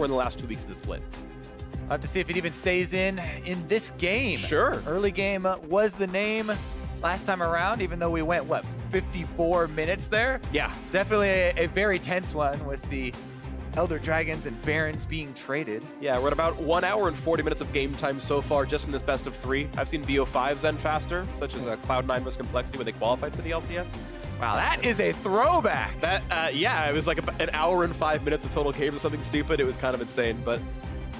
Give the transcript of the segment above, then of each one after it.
or in the last 2 weeks of the split. I'll have to see if it even stays in this game. Sure. Early game was the name last time around, even though we went, what, 54 minutes there? Yeah. Definitely a very tense one with the Elder Dragons and Barons being traded. Yeah, we're at about 1 hour and 40 minutes of game time so far just in this best of 3. I've seen BO5s end faster, such as Cloud9 was Complexity when they qualified for the LCS. Wow, that is a throwback. That, yeah, it was like an hour and 5 minutes of total games or something stupid. It was kind of insane, but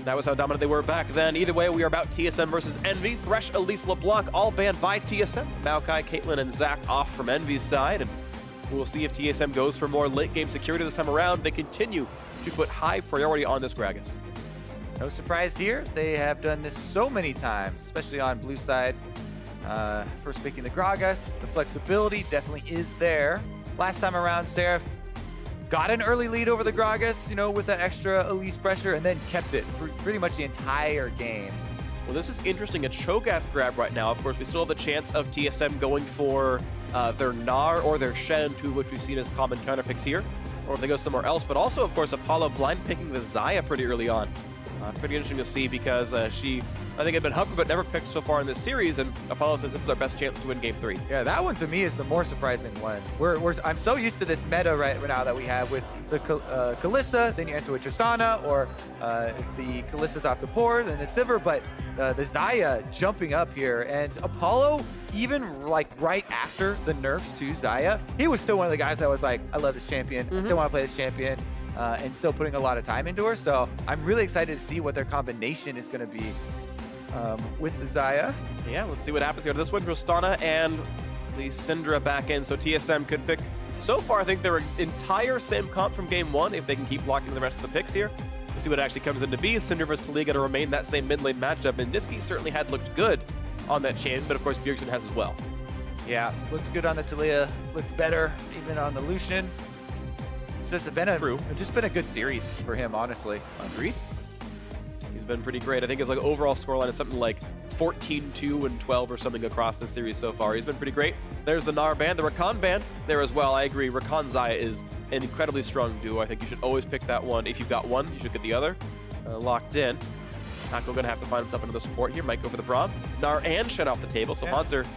that was how dominant they were back then. Either way, we are about TSM versus EnVy. Thresh, Elise, LeBlanc, all banned by TSM. Maokai, Caitlyn, and Zach off from EnVy's side, and we'll see if TSM goes for more late-game security this time around. They continue to put high priority on this Gragas. No surprise here. They have done this so many times, especially on blue side. First picking the Gragas, the flexibility definitely is there. Last time around, Seraph got an early lead over the Gragas, you know, with that extra Elise pressure, and then kept it for pretty much the entire game. Well, this is interesting. A Cho'Gath grab right now. Of course, we still have the chance of TSM going for their Gnar or their Shen, two of which we've seen as common counterpicks here, or if they go somewhere else. But also, of course, Apollo blind picking the Xayah pretty early on. Pretty interesting to see because she, I think, had been hovered but never picked so far in this series, and Apollo says this is our best chance to win Game 3. Yeah, that one to me is the more surprising one. I'm so used to this meta right now that we have with the Kalista, then you enter with Tristana, or if the Kalista's off the board, then the Sivir, but the Xayah jumping up here, and Apollo, even like right after the nerfs to Xayah, he was still one of the guys that was like, I love this champion, I still want to play this champion. And still putting a lot of time into her. So I'm really excited to see what their combination is going to be with the Xayah. Yeah, let's see what happens here. This one, Tristana and the Syndra back in. So TSM could pick, so far, I think their entire same comp from game 1, if they can keep blocking the rest of the picks here. We'll see what actually comes into be. Syndra versus Taliyah going to remain that same mid lane matchup. And Nisqy certainly had looked good on that champion, but of course Bjergsen has as well. Yeah, looked good on the Taliyah, looked better even on the Lucian. It's just been a good series for him, honestly. Agreed. He's been pretty great. I think his overall scoreline is something like 14, 2, and 12 or something across this series so far. He's been pretty great. There's the Gnar ban, the Rakan ban there as well. I agree. Rakan Xayah is an incredibly strong duo. I think you should always pick that one. If you've got one, you should get the other. Locked in. Hakuho going to have to find himself another support here. Might go for the Braum. Gnar and Shen off the table. So Hauntzer.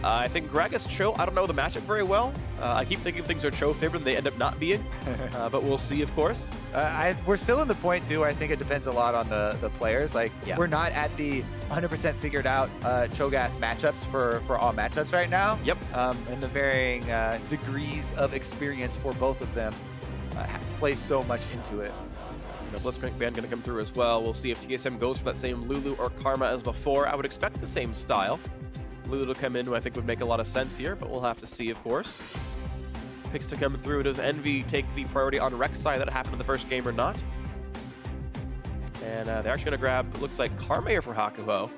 I think Gragas, Cho, I don't know the matchup very well. I keep thinking things are Cho favored and they end up not being, but we'll see, of course. We're still in the point, too. I think it depends a lot on the players. Like, we're not at the 100% figured out Cho'Gath matchups for all matchups right now. Yep. And the varying degrees of experience for both of them plays so much into it. The Blitzcrank ban going to come through as well. We'll see if TSM goes for that same Lulu or Karma as before. I would expect the same style. Lulu to come in, who I think would make a lot of sense here, but we'll have to see, of course. Picks to come through. Does EnVy take the priority on Rek'Sai that happened in the first game or not? And they're actually going to grab, looks like Karma here for Hakuho,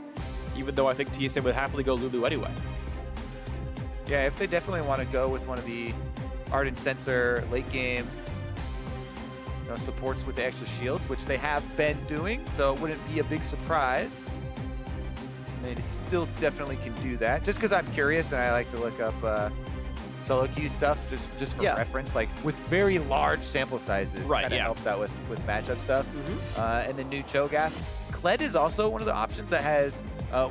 even though I think TSM would happily go Lulu anyway. Yeah, if they definitely want to go with one of the Ardent Sensor late game supports with the extra shields, which they have been doing, so it wouldn't be a big surprise. They still definitely can do that. Just because I'm curious and I like to look up solo queue stuff just for reference, like with very large sample sizes. Right, kind of helps out with matchup stuff. And the new Cho'Gath. Kled is also one of the options that has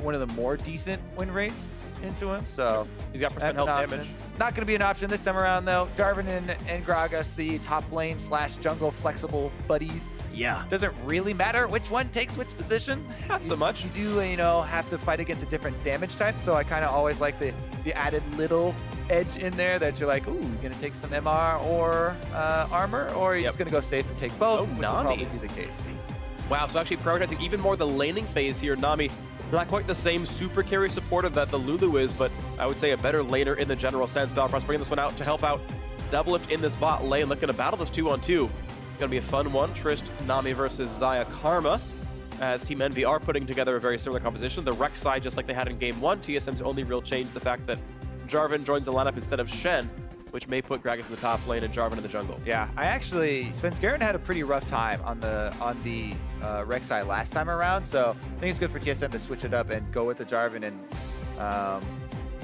one of the more decent win rates into him. So he's got percent health damage. Not going to be an option this time around though. Jarvan and Gragas, the top lane / jungle flexible buddies. Yeah. Doesn't really matter which one takes which position. Not so much. You do, have to fight against a different damage type, so I kind of always like the added little edge in there that you're like, ooh, you're going to take some MR or armor, or you're just going to go safe and take both, which will probably be the case. Wow, so actually prioritizing even more the laning phase here. Nami, not quite the same super carry supporter that the Lulu is, but I would say a better laner in the general sense. Biofrost bringing this one out to help out DoubleLift in this bot lane, looking to battle this 2-on-2. Going to be a fun one. Trist, Nami versus Xayah Karma, as Team EnVy are putting together a very similar composition. The Rek'Sai, just like they had in Game 1, TSM's only real change the fact that Jarvan joins the lineup instead of Shen, which may put Gragas in the top lane and Jarvan in the jungle. Yeah, Svenskeren had a pretty rough time on the Rek'Sai last time around, so I think it's good for TSM to switch it up and go with the Jarvan and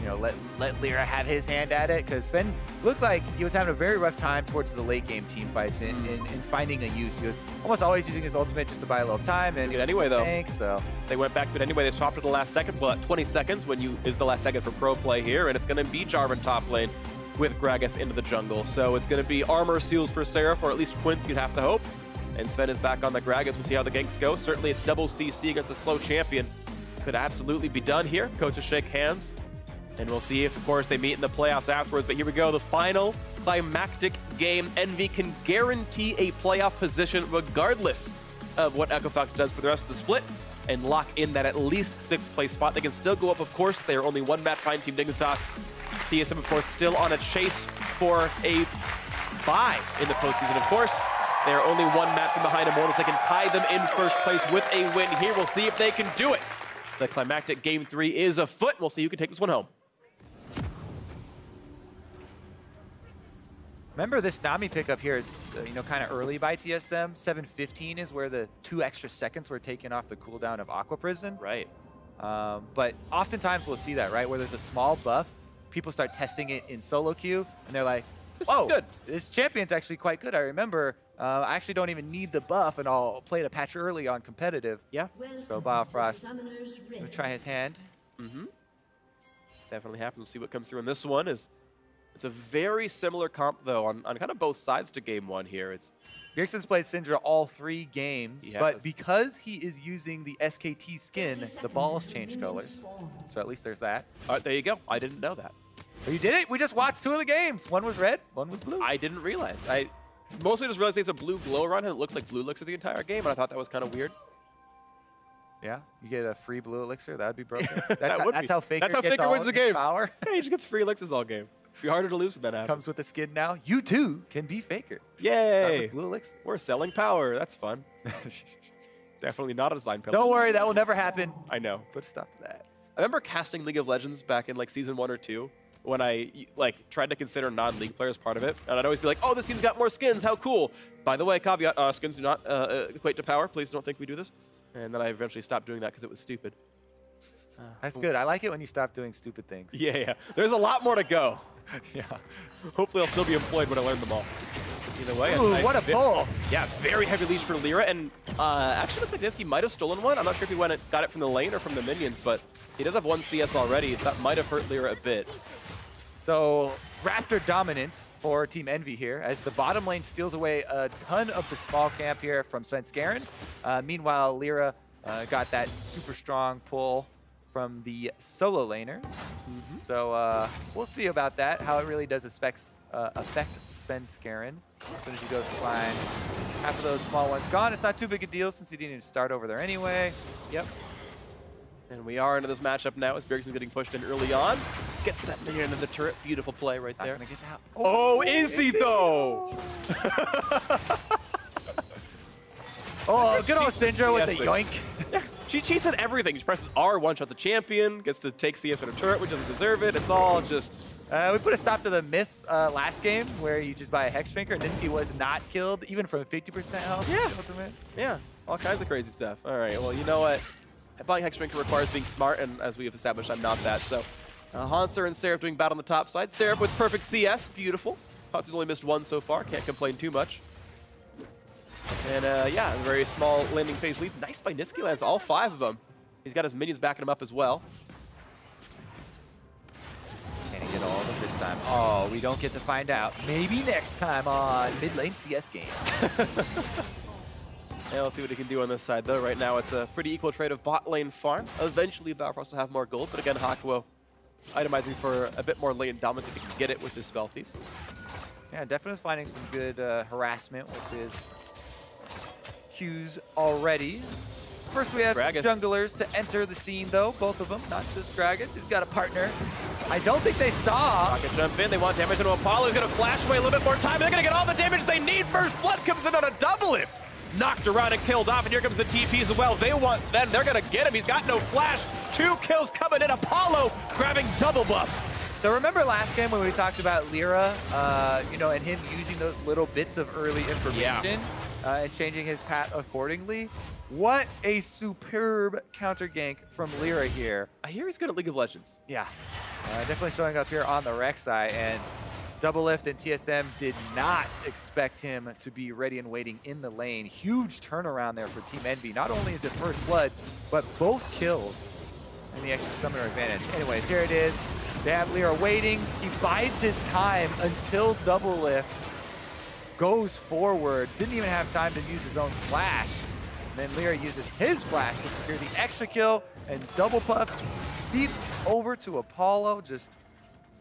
you know, let LirA have his hand at it, because Sven looked like he was having a very rough time towards the late game team fights in finding a use. He was almost always using his ultimate just to buy a little time. And anyway, though. Tank, so they went back to it anyway. They swapped at the last second. Well, at 20 seconds is the last second for pro play here, and it's going to be Jarvan top lane with Gragas into the jungle. So it's going to be armor seals for Seraph, or at least Quince, you'd have to hope. And Sven is back on the Gragas. We'll see how the ganks go. Certainly it's double CC against a slow champion. Could absolutely be done here. Coaches shake hands. And we'll see if, of course, they meet in the playoffs afterwards. But here we go, the final climactic game. EnVy can guarantee a playoff position regardless of what EchoFox does for the rest of the split and lock in that at least 6th place spot. They can still go up, of course. They are only one match behind Team Dignitas. TSM, of course, still on a chase for a bye in the postseason, of course. They are only one match behind Immortals. They can tie them in first place with a win here. We'll see if they can do it. The climactic Game 3 is afoot. We'll see who can take this one home. Remember, this Nami pickup here is, you know, kind of early by TSM. 7:15 is where the 2 extra seconds were taken off the cooldown of Aqua Prison. Right. But oftentimes we'll see that, right? Where there's a small buff, people start testing it in solo queue, and they're like, oh, good. This champion's actually quite good. I remember I actually don't even need the buff, and I'll play the patch early on competitive. Yeah. So Biofrost will try his hand. Definitely happens. We'll see what comes through in this one. It's a very similar comp, though, on kind of both sides to Game 1 here. Bjergsen's played Syndra all 3 games, but because he is using the SKT skin, the balls change colors. So at least there's that. All right, there you go. I didn't know that. Oh, you did it? We just watched 2 of the games. One was red, one was blue. I didn't realize. I mostly just realized it's a blue glow around, and it looks like blue elixir the entire game, and I thought that was kind of weird. Yeah, you get a free blue elixir. That would be broken. That's how Faker wins the game. Power. Hey, he just gets free elixirs all game. It'd be harder to lose when that happens. Comes with the skin now. You too can be Faker. Yay! Blue elixir. We're selling power. That's fun. Definitely not a design penalty. Don't worry, that will never happen. I know. Put a stop to that. I remember casting League of Legends back in like season 1 or 2 when I tried to consider non-league players part of it, and I'd always be like, "Oh, this team's got more skins. How cool!" By the way, caveat: skins do not equate to power. Please don't think we do this. And then I eventually stopped doing that because it was stupid. That's good. I like it when you stop doing stupid things. Yeah. There's a lot more to go. Yeah. Hopefully, I'll still be employed when I learn them all. Either way. Ooh, what a pull! Yeah, very heavy leash for LirA, and actually looks like Nisqy might have stolen one. I'm not sure if he got it from the lane or from the minions, but he does have 1 CS already, so that might have hurt LirA a bit. So Raptor dominance for Team EnVy here, as the bottom lane steals away a ton of the small camp here from Svenskeren. Meanwhile, LirA got that super strong pull from the solo laners. So we'll see about that, how it really does affect Svenskeren. As soon as he goes to find half of those small ones gone, it's not too big a deal since he didn't even start over there anyway. Yep. And we are into this matchup now as Bjergsen's getting pushed in early on. Gets that minion into the turret. Beautiful play right there. Not gonna get that. Oh, is he though? Oh, good old Syndra with the yoink. Yeah, she cheats at everything. She presses R, one-shots the champion, gets to take CS from a turret, which doesn't deserve it. It's all just... we put a stop to the myth last game where you just buy a Hex Drinker. Nisqy was not killed, even from 50% health. Yeah, all kinds of crazy stuff. All right, well, you know what? Buying Hex Drinker requires being smart, and as we have established, I'm not that. So Hauntzer and Seraph doing battle on the top side. Seraph with perfect CS, beautiful. Hauntzer's only missed 1 so far, can't complain too much. And yeah, very small landing phase leads. Nice by Nisqy, lands all 5 of them. He's got his minions backing him up as well. Can he get all of them this time? Oh, we don't get to find out. Maybe next time on Mid Lane CS game. Yeah, let's see what he can do on this side, though. Right now, it's a pretty equal trade of bot lane farm. Eventually, Biofrost will have more gold, but again, Hakuho itemizing for a bit more lane dominance if he can get it with his Spell Thieves. Yeah, definitely finding some good harassment with his Qs already. First, we have Gragas. junglers to enter the scene, though. Both of them, not just Gragas. He's got a partner. I don't think they saw. Rocket jump in. They want damage into Apollo. He's going to flash away a little bit more time. They're going to get all the damage they need. First Blood comes in on a DoubleLift. Knocked around and killed off, and here comes the TPs as well. They want Sven. They're going to get him. He's got no flash. 2 kills coming in. Apollo grabbing double buffs. So remember last game when we talked about LirA, you know, and him using those little bits of early information? and changing his path accordingly. What a superb counter gank from LirA here. I hear he's good at League of Legends. Yeah, definitely showing up here on the Rek'Sai, and DoubleLift and TSM did not expect him to be ready and waiting in the lane. Huge turnaround there for Team Envy. Not only is it first blood, but both kills and the extra summoner advantage. Anyways, here it is. They have LirA waiting. He bides his time until DoubleLift goes forward. Didn't even have time to use his own flash. And then LirA uses his flash to secure the extra kill, and double puff feed over to Apollo. Just,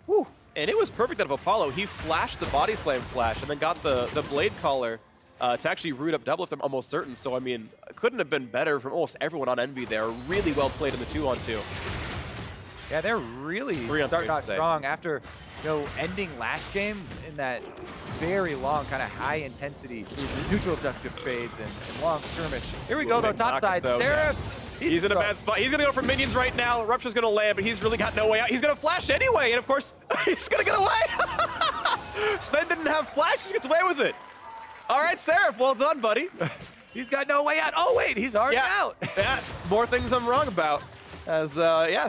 whoo. And it was perfect out of Apollo. He flashed the body slam flash and then got the blade collar to actually root up DoubleLift, I'm almost certain. So, I mean, couldn't have been better from almost everyone on Envy there. Really well played in the 2-on-2. Yeah, they're really starting out strong after, ending last game in that very long, kind of high intensity neutral objective trades and long skirmish. Here we go, though, top side. Seraph, he's in a bad spot. He's going to go for minions right now. Rupture's going to land, but he's really got no way out. He's going to flash anyway, and of course, he's going to get away. Sven didn't have flash. He gets away with it. All right, Seraph, well done, buddy. He's got no way out. Oh, wait, he's already out. Yeah, more things I'm wrong about. As,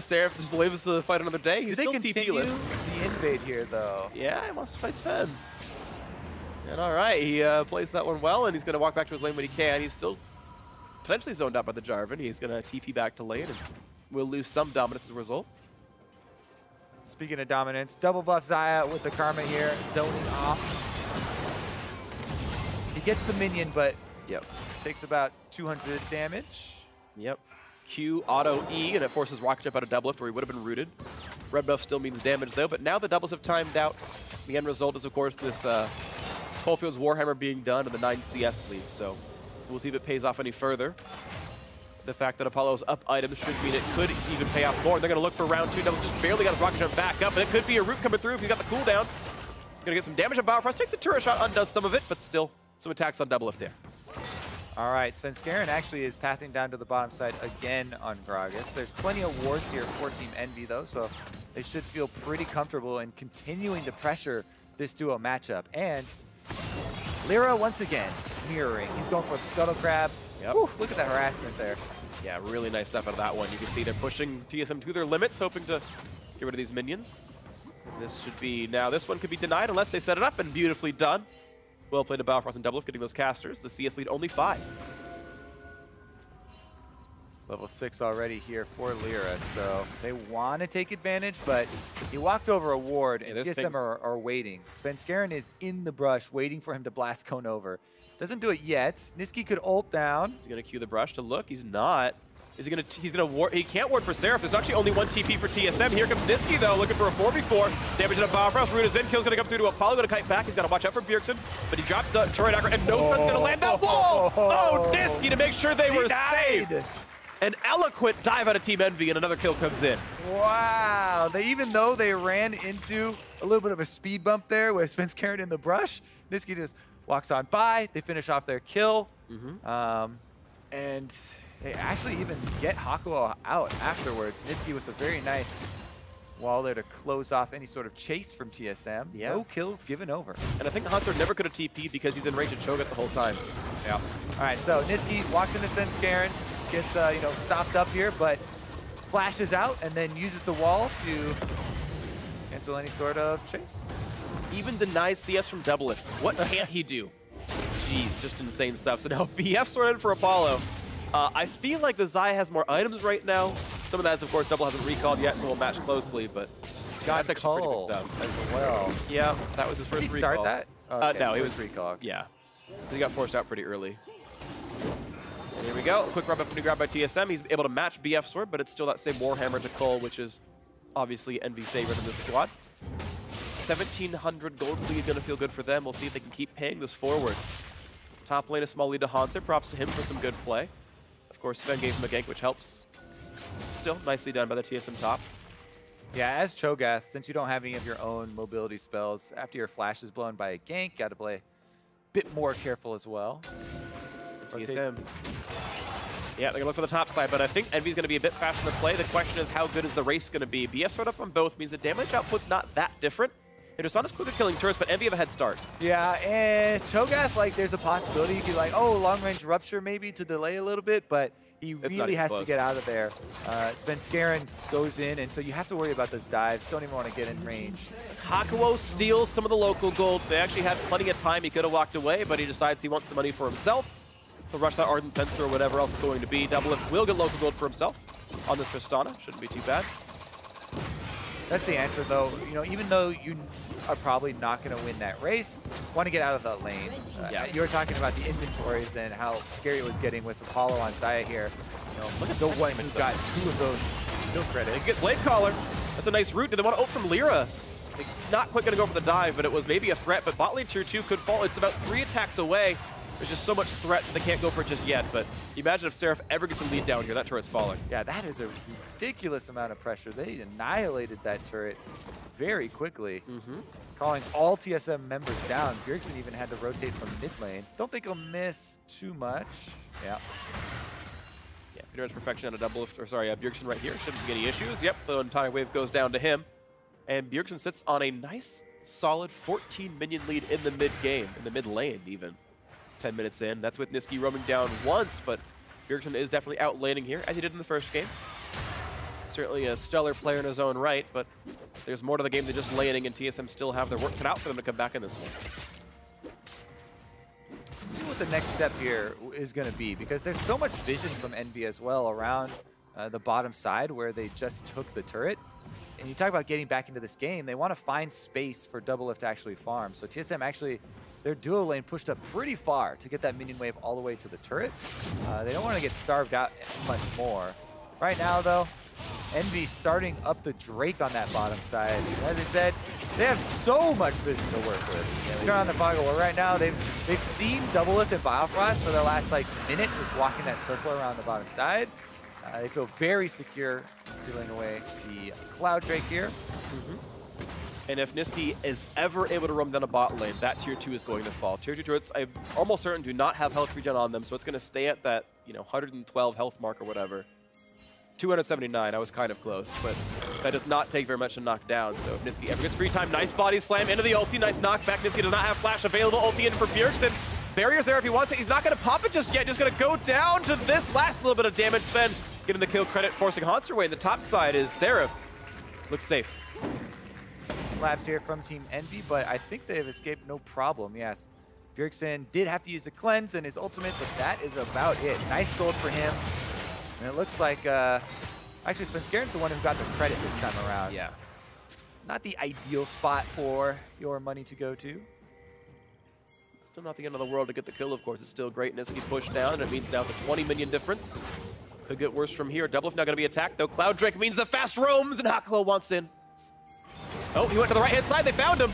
Seraph just lives to fight another day. He's still TP-less. The invade here, though. Yeah, he wants to play Sven. And all right, he plays that one well, and he's going to walk back to his lane when he can. He's still potentially zoned out by the Jarvan. He's going to TP back to lane, and we'll lose some dominance as a result. Speaking of dominance, double buff Xayah with the Karma here, zoning off. He gets the minion, but takes about 200 damage. Yep. Q, auto E, and it forces Rocket Jump out of DoubleLift where he would have been rooted. Red buff still means damage though, but now the doubles have timed out. The end result is, of course, this Coalfield's Warhammer being done and the 9 CS lead, so we'll see if it pays off any further. The fact that Apollo's up items should mean it could even pay off more. They're going to look for round 2. Double just barely got his Rocket Jump back up, and it could be a root coming through if he's got the cooldown. Going to get some damage on Biofrost, takes a turret shot, undoes some of it, but still some attacks on DoubleLift there. All right, Svenskeren actually is pathing down to the bottom side again on Gragas. There's plenty of wards here for Team Envy, though, so they should feel pretty comfortable in continuing to pressure this duo matchup. And LirA, once again, mirroring. He's going for the Scuttle Crab. Yep. Whew, look at that harassment there. Yeah, really nice stuff out of that one. You can see they're pushing TSM to their limits, hoping to get rid of these minions. This should be, now this one could be denied unless they set it up, and beautifully done. Well played to Biofrost and DoubleLift getting those casters. The CS lead only 5. Level 6 already here for LirA, so they want to take advantage, but he walked over a ward, and TSM are waiting. Svenskeren is in the brush, waiting for him to blast cone over. Doesn't do it yet. Nisqy could ult down. He's going to cue the brush to look. He's not. Is he going to? He's going to ward. He can't ward for Seraph. There's actually only one TP for TSM. Here comes Nisqy though, looking for a 4v4. Damage to Biofrost. Root is in. Kill's going to come through to Apollo. Going to kite back. He's got to watch out for Bjergsen, but he dropped the turret aggro, and no one's going to land that wall. Oh, Nisqy to make sure they were saved. An eloquent dive out of Team Envy, and another kill comes in. Wow. Even though they ran into a little bit of a speed bump there with Svenskeren in the brush, Nisqy just walks on by. They finish off their kill. And they actually even get Hakuho out afterwards. Nisqy with a very nice wall there to close off any sort of chase from TSM. Yeah. No kills given over. And I think the Hauntzer never could have TP'd because he's in range of Cho'Gath the whole time. Yeah. All right, so Nisqy walks into Svenskeren, gets stopped up here, but flashes out and then uses the wall to cancel any sort of chase. Even denies CS from DoubleLift. What can't he do? Jeez, just insane stuff. So now BF sorted in for Apollo. I feel like the Xayah has more items right now. Some of that is, of course, Double hasn't recalled yet, so we'll match closely, but that's actually pretty good stuff. As well. Yeah, that was his first recall. Did he start that? Okay, no, he was recall. Yeah. He got forced out pretty early. And here we go. Quick rub up and grab by TSM. He's able to match BF sword, but it's still that same Warhammer to Cole, which is obviously Envy favorite in this squad. 1,700 gold lead, gonna feel good for them. We'll see if they can keep paying this forward. Top lane, a small lead to Hauntzer. Props to him for some good play. Of course, Sven gave him a gank, which helps. Still nicely done by the TSM top. Yeah, as Cho'Gath, since you don't have any of your own mobility spells, after your flash is blown by a gank, gotta play a bit more careful as well. TSM. Yeah, they're gonna look for the top side, but I think Envy's gonna be a bit faster to play. The question is, how good is the race gonna be? BF sword up on both means the damage output's not that different. Tristana's quickly killing turrets, but EnVy have a head start. Yeah, and Cho'Gath, like, there's a possibility you could, like, oh, long-range rupture maybe to delay a little bit, but he really has to get out of there. Svenskeren goes in, and so you have to worry about those dives. Don't even want to get in range. Hakuho steals some of the local gold. They actually had plenty of time. He could have walked away, but he decides he wants the money for himself. He'll rush that Ardent Sensor or whatever else it's going to be. DoubleLift will get local gold for himself on this Tristana. Shouldn't be too bad. That's the answer, though. You know, even though you are probably not going to win that race, want to get out of the lane. You were talking about the inventories and how scary it was getting with Apollo on Xayah here. You know, look at the one who got 2 of those skill credits. They get Blade Collar. That's a nice route. Do they want to ult from LirA? Not quite going to go for the dive, but it was maybe a threat. But bot lane tier 2 could fall. It's about 3 attacks away. There's just so much threat that they can't go for it just yet. But imagine if Seraph ever gets a lead down here. That turret's falling. Yeah, that is a ridiculous amount of pressure. They annihilated that turret very quickly. Calling all TSM members down. Bjergsen even had to rotate from mid lane. Don't think he'll miss too much. Yeah. Yeah, pretty much perfection on a DoubleLift. Or sorry, Bjergsen right here. Shouldn't be any issues. Yep, the entire wave goes down to him. And Bjergsen sits on a nice, solid 14 minion lead in the mid game, in the mid lane even. 10 minutes in. That's with Nisqy roaming down once, but Bjergsen is definitely out laning here, as he did in the first game. Certainly a stellar player in his own right, but there's more to the game than just laning, and TSM still have their work cut out for them to come back in this one. Let's see what the next step here is going to be, because there's so much vision from EnVy as well around the bottom side where they just took the turret. And you talk about getting back into this game, they want to find space for DoubleLift to actually farm. So TSM actually, their duo lane pushed up pretty far to get that minion wave all the way to the turret. They don't want to get starved out much more. Right now, though, EnVy starting up the Drake on that bottom side. As I said, they have so much vision to work with. Turn on the Foggle. Well, right now, they've seen DoubleLift and Biofrost for the last minute, just walking that circle around the bottom side. They feel very secure stealing away the Cloud Drake here. And if Nisqy is ever able to roam down a bot lane, that tier 2 is going to fall. Tier 2 turrets, I'm almost certain, do not have health regen on them, so it's going to stay at that 112 health mark or whatever. 279, I was kind of close, but that does not take very much to knock down. So if Nisqy ever gets free time, nice body slam into the ulti, nice knockback. Nisqy does not have flash available. Ulti in for Bjergsen. Barrier's there if he wants it. He's not going to pop it just yet. Just going to go down to this last little bit of damage. Sven getting the kill credit, forcing Hauntzer away. The top side is Seraph. Looks safe. Labs here from Team EnVy, but I think they have escaped no problem. Yes, Bjergsen did have to use the cleanse and his ultimate, but that is about it. Nice gold for him. And it looks like, actually Svenskeren's the one who got the credit this time around. Yeah. Not the ideal spot for your money to go to. Still not the end of the world to get the kill, of course. It's still great. Nisqy pushed down, and it means now the 20 minion difference. Could get worse from here. DoubleLift not going to be attacked, though. Cloud Drake means the fast roams, and Hakuho wants in. Oh, he went to the right-hand side. They found him.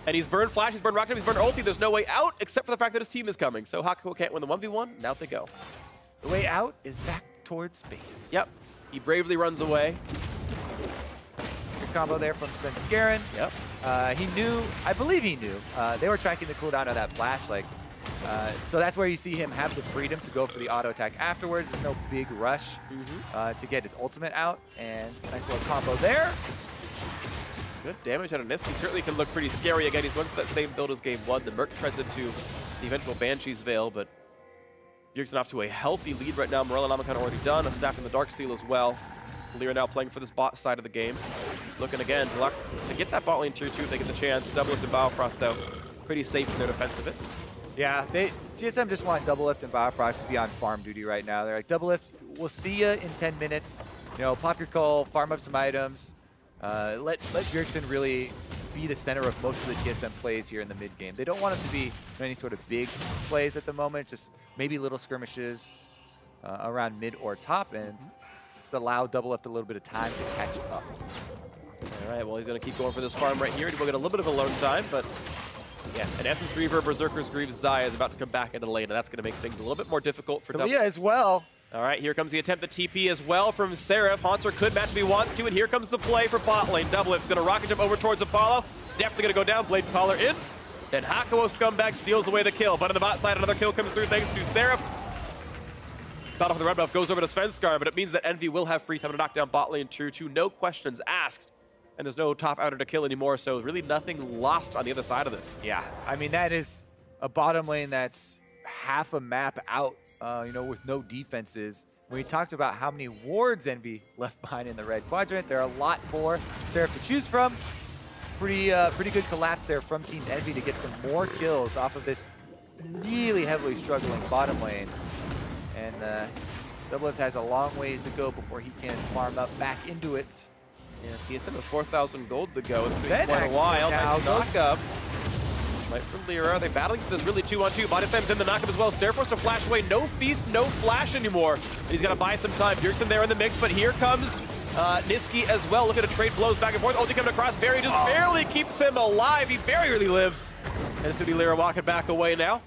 And he's burned Flash, he's burned Rocket, he's burned ulti. There's no way out, except for the fact that his team is coming. So Hakuho can't win the 1v1. Now they go. The way out is back towards space. Yep. He bravely runs away. Good combo there from Svenskeren. Yep. He knew, I believe he knew, they were tracking the cooldown of that flash. So that's where you see him have the freedom to go for the auto attack afterwards. There's no big rush to get his ultimate out. And nice little combo there. Good damage out of Nisqy. Certainly can look pretty scary. Again, he's went for that same build as game 1. The Merc treads into the eventual Banshee's Veil, but Bjergsen off to a healthy lead right now. Morella Nami kind of already done. A stack in the Dark Seal as well. LirA now playing for this bot side of the game. Looking again to get that bot lane tier 2 if they get the chance. DoubleLift and Biofrost, though, pretty safe in their defense of it. Yeah, TSM just want DoubleLift and Biofrost to be on farm duty right now. They're like, DoubleLift, we'll see you in 10 minutes. Pop your cull, farm up some items. Let Bjergsen really be the center of most of the TSM plays here in the mid game. They don't want him to be any sort of big plays at the moment, just maybe little skirmishes around mid or top, and just allow DoubleLift a little bit of time to catch up. All right, well, he's going to keep going for this farm right here. We'll get a little bit of alone time, but yeah, an Essence Reaver, Berserker's Greaves, Xayah is about to come back into lane, and that's going to make things a little bit more difficult for Taliyah as well. All right, here comes the attempt at TP as well from Seraph. Hauntzer could match if he wants to, and here comes the play for bot lane. DoubleLift's going to rocket jump over towards Apollo. Definitely going to go down. Blade Collar in. Then Hakuho Scumbag steals away the kill. But on the bot side, another kill comes through thanks to Seraph. Battle for the red buff goes over to Svenskeren, but it means that EnVy will have free time to knock down bot lane tier 2. No questions asked. and there's no top outer to kill anymore, so really nothing lost on the other side of this. Yeah, I mean, that is a bottom lane that's half a map out, you know, with no defenses. When we talked about how many wards EnVy left behind in the red quadrant, there are a lot for Seraph to choose from. Pretty good collapse there from Team EnVy to get some more kills off of this really heavily struggling bottom lane. And DoubleLift has a long ways to go before he can farm up back into it. Yeah, TSM with 4,000 gold to go. It's Ben quite a while. now Nice knock-up. Right from LirA. They're battling for this really 2-on-2. Bodysam's in the knock-up as well. Seraph wants to flash away. No feast, no flash anymore. And he's got to buy some time. Bjergsen there in the mix, but here comes Nisqy as well. Look at a trade blows back and forth. Ulti coming across. Barry just barely keeps him alive. He barely lives. And it's going to be LirA walking back away now.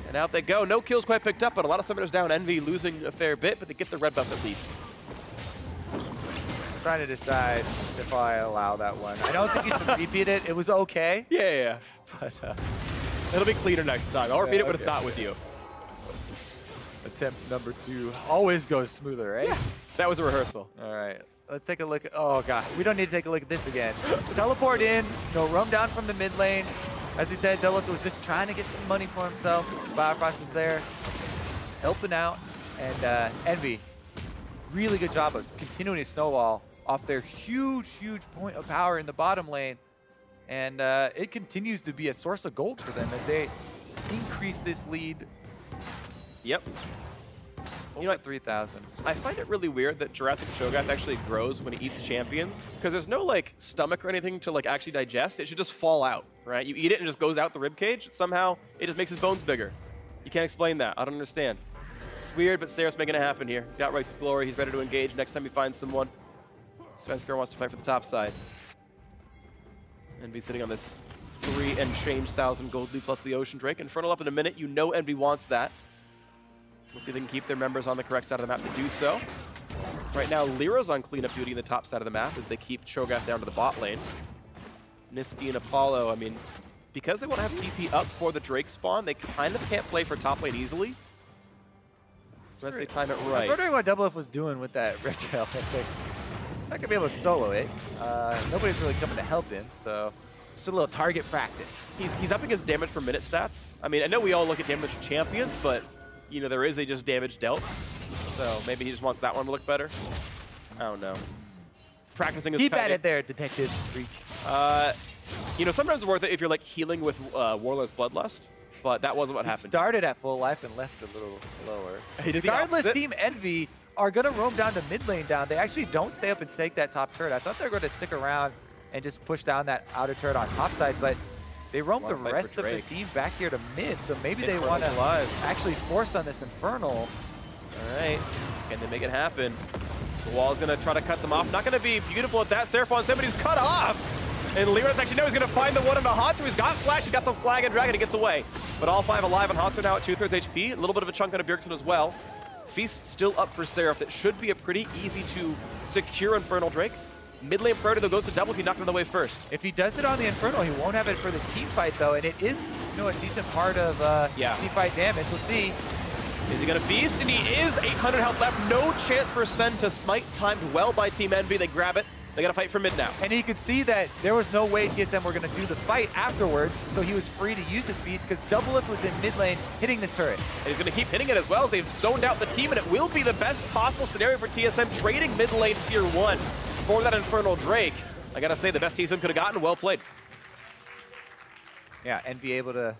And out they go. No kills quite picked up, but a lot of summoners down. EnVy losing a fair bit, but they get the red buff at least. Trying to decide if I allow that one. I don't think you should repeat it. It was okay. Yeah. But it'll be cleaner next time. I'll repeat it when it's not with you. Attempt number 2 always goes smoother, right? Yeah. That was a rehearsal. All right. Let's take a look. Oh, God. We don't need to take a look at this again. Teleport in. No roam down from the mid lane. As we said, DoubleLift was just trying to get some money for himself. Biofrost was there helping out. And EnVy, really good job of continuing to snowball off their huge point of power in the bottom lane. And it continues to be a source of gold for them as they increase this lead. Yep. You know, 3,000. I find it really weird that Jurassic Cho'Gath actually grows when he eats champions, because there's no like stomach or anything to like actually digest. It should just fall out, right? You eat it and it just goes out the rib cage. Somehow it just makes his bones bigger. You can't explain that. I don't understand. It's weird, but Seraph's making it happen here. He's got Rights to Glory. He's ready to engage next time he finds someone. Svenskeren wants to fight for the top side. EnVy sitting on this 3 and change thousand gold lead plus the Ocean Drake. Infernal up in a minute. You know EnVy wants that. We'll see if they can keep their members on the correct side of the map to do so. Right now, LirA's on cleanup duty in the top side of the map as they keep Cho'Gath down to the bot lane. Nisqy and Apollo, I mean, because they want to have TP up for the Drake spawn, they kind of can't play for top lane easily. Unless they time it right. I was wondering what DoubleLift was doing with that red tail. It's like, he's not going to be able to solo it. Nobody's really coming to help him, so just a little target practice. He's upping his damage per minute stats. I mean, I know we all look at damage for champions, but you know, there is a just damage dealt. So maybe he just wants that one to look better. I don't know. Practicing is Keep at it there, Detective Phreak. You know, sometimes it's worth it if you're like healing with Warlord's Bloodlust, but that wasn't what happened. Started at full life and left a little lower. He did Regardless, Team EnVy are going to roam down to mid lane down. They actually don't stay up and take that top turret. I thought they were going to stick around and just push down that outer turret on top side, but they roam the rest of the team back here to mid, so maybe they want to actually force on this Infernal. All right, can they make it happen? The wall's going to try to cut them off. Not going to be beautiful at that. Seraph on somebody's cut off. And LirA's actually knows he's going to find the one on the Hauntzer. He's got Flash, he's got the Flag and Dragon, he gets away. But all 5 alive on Hauntzer now at 2/3 HP. A little bit of a chunk on a Bjergsen as well. Feast still up for Seraph. That should be a pretty easy to secure Infernal Drake. Mid lane priority though goes to double. He knocked him away first. If he does it on the Infernal, he won't have it for the team fight though, and it is, you know, a decent part of team fight damage. We'll see. Is he gonna feast? And he is. 800 health left. No chance for Sen to smite. Timed well by Team EnVy. They grab it. They gotta fight for mid now. And he could see that there was no way TSM were gonna do the fight afterwards, so he was free to use his feast because DoubleLift was in mid lane hitting this turret. And he's gonna keep hitting it as well as they've zoned out the team, and it will be the best possible scenario for TSM, trading mid lane tier 1 for that Infernal Drake. I gotta say, the best TSM could have gotten. Well played. Yeah, EnVy able to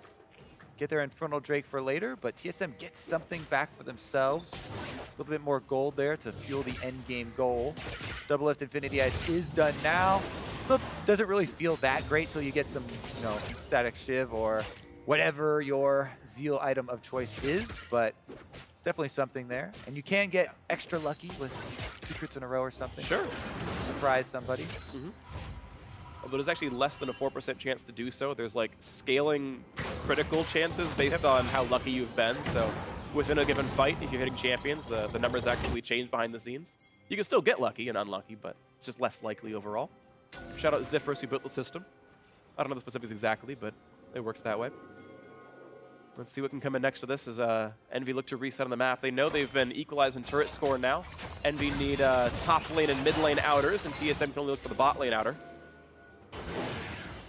get their Infernal Drake for later, but TSM gets something back for themselves. A little bit more gold there to fuel the end game goal. DoubleLift Infinity Edge is done now. Still doesn't really feel that great till you get some, you know, Static Shiv or whatever your Zeal item of choice is, but it's definitely something there. And you can get extra lucky with 2 crits in a row or something. Sure. Surprise somebody. Although there's actually less than a 4% chance to do so. There's like scaling critical chances based on how lucky you've been. So within a given fight, if you're hitting champions, the numbers actually change behind the scenes. You can still get lucky and unlucky, but it's just less likely overall. Shout out Zifros who built the system. I don't know the specifics exactly, but it works that way. Let's see what can come in next to this as EnVy look to reset on the map. They know they've been equalizing turret score now. EnVy need top lane and mid lane outers, and TSM can only look for the bot lane outer.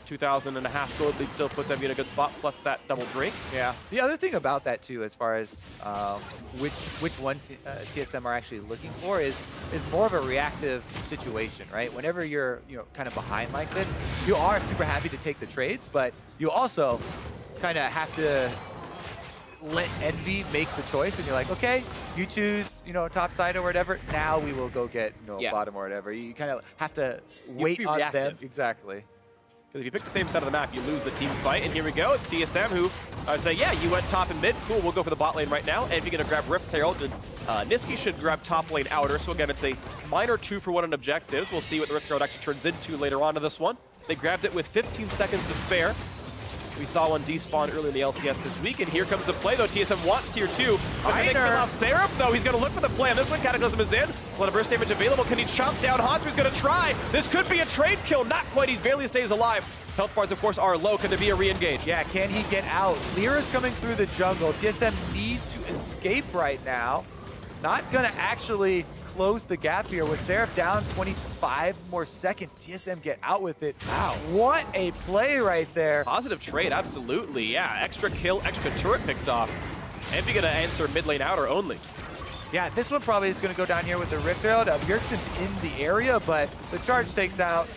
2,500 gold lead still puts EnVy in a good spot, plus that double Drake. Yeah. The other thing about that too, as far as which ones TSM are actually looking for, is more of a reactive situation, right? Whenever you're kind of behind like this, you are super happy to take the trades, but you also kind of have to let EnVy make the choice, and you're like, okay, you choose top side or whatever. Now we will go get bottom or whatever. You kind of have to wait on them. Exactly. Because if you pick the same side of the map, you lose the team fight. And here we go. It's TSM who say, yeah, you went top and mid. Cool, we'll go for the bot lane right now. EnVy gonna grab Rift Herald, and Nisqy should grab top lane outer. So again, it's a minor 2-for-1 on objectives. We'll see what the Rift Herald actually turns into later on to this one. They grabbed it with 15 seconds to spare. We saw one despawn early in the LCS this week, and here comes the play, though. TSM wants tier 2. Can they kill off Seraph, though? He's going to look for the play on this one. Cataclysm is in. A lot of burst damage available. Can he chop down Hauntzer? He's going to try. This could be a trade kill. Not quite. He barely stays alive. Health bars, of course, are low. Can there be a re-engage? Yeah, can he get out? LirA's coming through the jungle. TSM need to escape right now. Not going to actually close the gap here with Seraph down 25 more seconds. TSM get out with it. Wow, what a play right there. Positive trade, absolutely. Yeah, extra kill, extra turret picked off. EnVy gonna answer mid lane outer only. Yeah, this one probably is gonna go down here with the Rift Herald. Bjergsen's in the area, but the charge takes out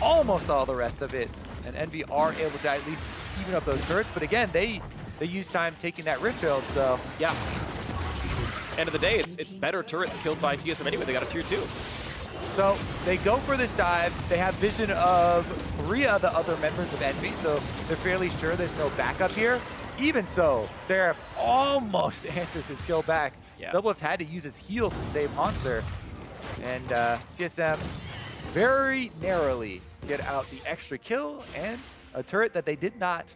almost all the rest of it. And EnVy are able to at least even up those turrets. But again, they use time taking that Rift Herald, so. Yeah. End of the day, it's better turrets killed by TSM anyway. They got a tier 2. So they go for this dive. They have vision of 3 of the other members of EnVy, so they're fairly sure there's no backup here. Even so, Seraph almost answers his kill back. Yeah. DoubleLift had to use his heal to save Hauntzer. And TSM very narrowly get out the extra kill and a turret that they did not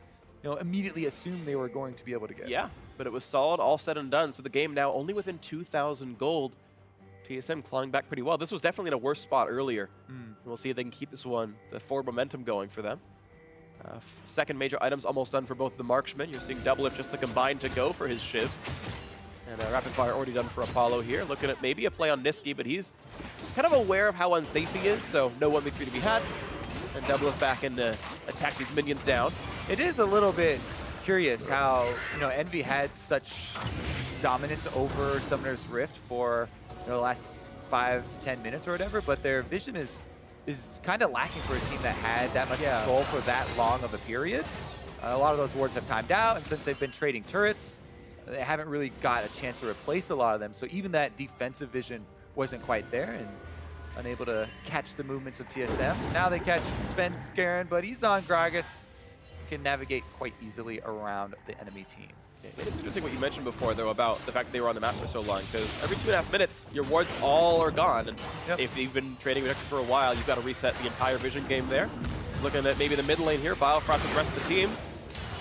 immediately assume they were going to be able to get. Yeah, but it was solid, all said and done. So the game now only within 2,000 gold. TSM clawing back pretty well. This was definitely in a worse spot earlier. We'll see if they can keep this one, the forward momentum going for them. Second major items almost done for both the marksmen. You're seeing DoubleLift just the combined to go for his Shiv. And Rapid Fire already done for Apollo here. Looking at maybe a play on Nisqy, but he's kind of aware of how unsafe he is, so no 1v3 to be had. And DoubleLift back in to attack these minions down. It is a little bit curious how EnVy had such dominance over Summoner's Rift for the last 5 to 10 minutes or whatever, but their vision is kind of lacking for a team that had that much control for that long of a period. A lot of those wards have timed out, and since they've been trading turrets, they haven't really got a chance to replace a lot of them. So even that defensive vision wasn't quite there, and unable to catch the movements of TSM. Now they catch Svenskeren, but he's on Gragas. Can navigate quite easily around the enemy team. It's interesting what you mentioned before, though, about the fact that they were on the map for so long, because every 2.5 minutes, your wards all are gone. And if you've been trading with for a while, you've got to reset the entire vision game there. Looking at maybe the mid lane here, Biofrost with the rest of the team.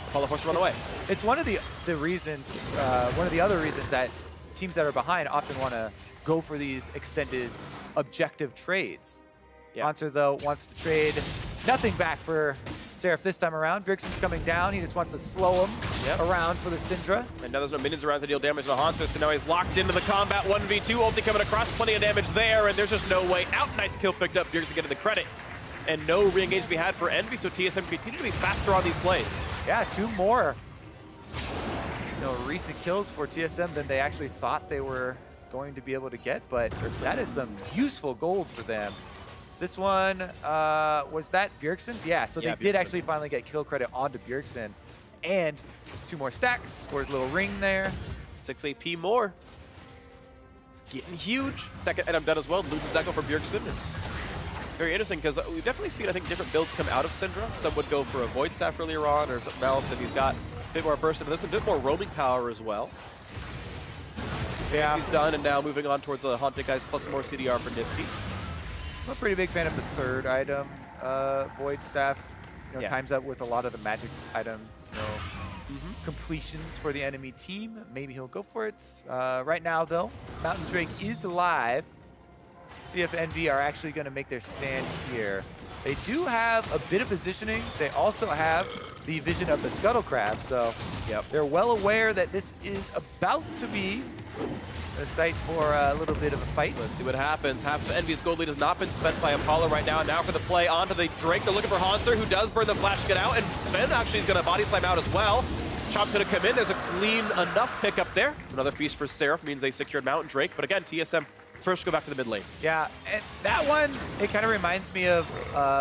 Apollo forced to run away. It's one of the reasons, one of the other reasons that teams that are behind often want to go for these extended objective trades. Hauntzer, though, wants to trade nothing back for Seraph this time around. Bjergsen's coming down. He just wants to slow him around for the Syndra. And now there's no minions around to deal damage to Hauntzer, so now he's locked into the combat 1v2. Ulti coming across, plenty of damage there, and there's just no way out. Nice kill picked up. Bjergsen getting the credit. And no re-engage to be had for EnVy, so TSM continue to be faster on these plays. Yeah, 2 more recent kills for TSM than they actually thought they were going to be able to get, but that is some useful gold for them. This one, was that Bjergsen's? Yeah, so they did actually finally get kill credit onto Bjergsen. And 2 more stacks for his little ring there. 6 AP more. It's getting huge. Second item done as well. Luden's Echo for Bjergsen. It's very interesting because we've definitely seen, I think, different builds come out of Syndra. Some would go for a Void Staff earlier on or something else, and he's got a bit more burst into this, a bit more roaming power as well. Yeah. He's done, and now moving on towards the Haunted guys plus more CDR for Nisqy. I'm a pretty big fan of the third item, Void Staff. Times up with a lot of the magic item, completions for the enemy team. Maybe he'll go for it. Right now, though, Mountain Drake is alive. See if EnVy are actually going to make their stand here. They do have a bit of positioning. They also have the vision of the Scuttle Crab. So they're well aware that this is about to be a site for a little bit of a fight. Let's see what happens. Half of EnVyUs gold lead has not been spent by Apollo right now. Now for the play onto the Drake. They're looking for Hauntzer, who does burn the flash to get out. And Sven actually is going to body slam out as well. Chop's going to come in. There's a clean enough pickup there. Another feast for Seraph means they secured Mountain Drake. But again, TSM first go back to the mid lane. Yeah, and that one, it kind of reminds me of,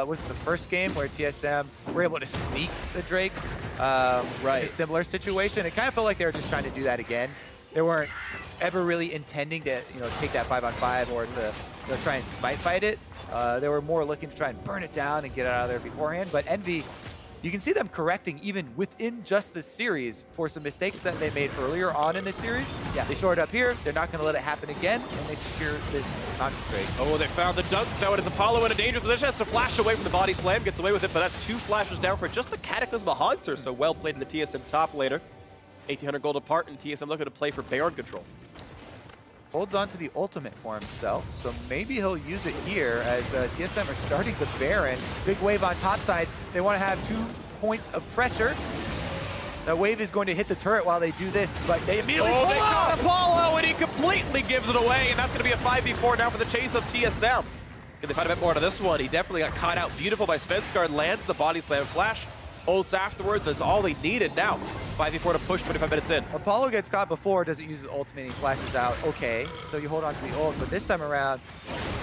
was it the first game where TSM were able to sneak the Drake? Right. In a similar situation. It kind of felt like they were just trying to do that again. They weren't ever really intending to, take that 5-on-5 or to try and smite fight it. They were more looking to try and burn it down and get it out of there beforehand. But Envy, you can see them correcting even within just this series for some mistakes that they made earlier on in the series. Yeah, they shore it up here. They're not going to let it happen again, and they secure this concentrate. Oh, they found the dunk, though. It is Apollo in a dangerous position. Has to flash away from the body slam. Gets away with it, but that's 2 flashes down for just the Cataclysm of Hauntzer. So well played in the TSM top laner. 1,800 gold apart, and TSM looking to play for Baron control. Holds on to the ultimate for himself, so maybe he'll use it here as TSM are starting the Baron. Big wave on top side. They want to have 2 points of pressure. The wave is going to hit the turret while they do this, but they immediately they got Apollo, and he completely gives it away, and that's going to be a 5v4 now for the chase of TSM. Can they find a bit more to this one? He definitely got caught out beautiful by Svenskeren, lands the body slam flash. Ults afterwards, that's all they needed now. 5v4 to push 25 minutes in. Apollo gets caught before, doesn't use his ultimate, he flashes out. Okay, so you hold on to the ult, but this time around,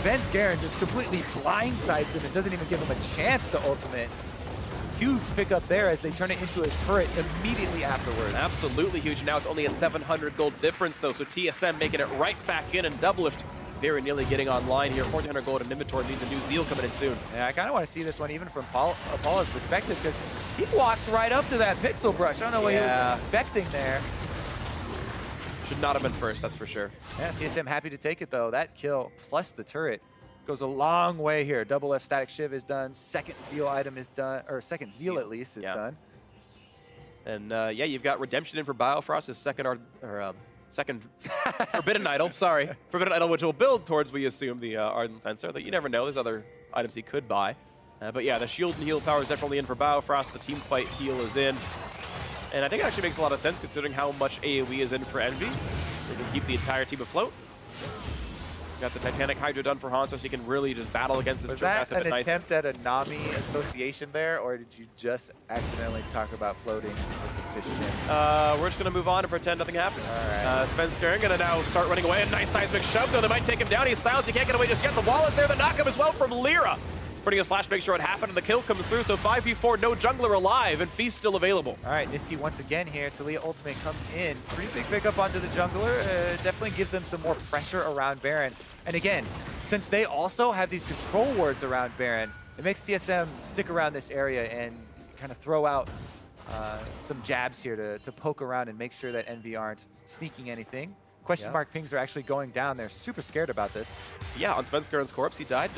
Svenskeren just completely blindsides him and doesn't even give him a chance to ultimate. Huge pickup there as they turn it into a turret immediately afterwards. Absolutely huge. Now it's only a 700 gold difference, though, so TSM making it right back in, and DoubleLift very nearly getting online here. 1,400 gold in inventory means a new Zeal coming in soon. Yeah, I kind of want to see this one even from Apollo's perspective, because he walks right up to that pixel brush. I don't know what he was expecting there. Should not have been first, that's for sure. Yeah, TSM happy to take it, though. That kill plus the turret goes a long way here. DoubleLift static shiv is done. Second Zeal item is done, or second Zeal at least is done. And yeah, you've got redemption in for Biofrost, his second second Forbidden Idol, sorry. Forbidden Idol, which will build towards, we assume, the Ardent Sensor. That you never know, there's other items he could buy. But yeah, the shield and heal power is definitely in for Biofrost. The team fight heal is in. And I think it actually makes a lot of sense considering how much AoE is in for Envy. They can keep the entire team afloat. Got the Titanic Hydra done for Hauntzer, so he can really just battle against this Cho'Gath. Was that an attempt at a Nami association there, or did you just accidentally talk about floating with the fish in? We're just going to move on and pretend nothing happened. All right. Svenskeren going to now start running away. A nice seismic shove, though. They might take him down. He's silenced. He can't get away just yet. The wall is there. The knockup as well from LirA. Putting his flash to make sure it happened, and the kill comes through. So 5v4, no jungler alive, and Feast still available. All right, Nisqy once again here. Taliyah ultimate comes in. Pretty big pickup onto the jungler. Definitely gives them some more pressure around Baron. And again, since they also have these control wards around Baron, it makes TSM stick around this area and kind of throw out some jabs here to poke around and make sure that Envy aren't sneaking anything. Question mark pings are actually going down. They're super scared about this. Yeah, on Svenskeren's corpse, he died.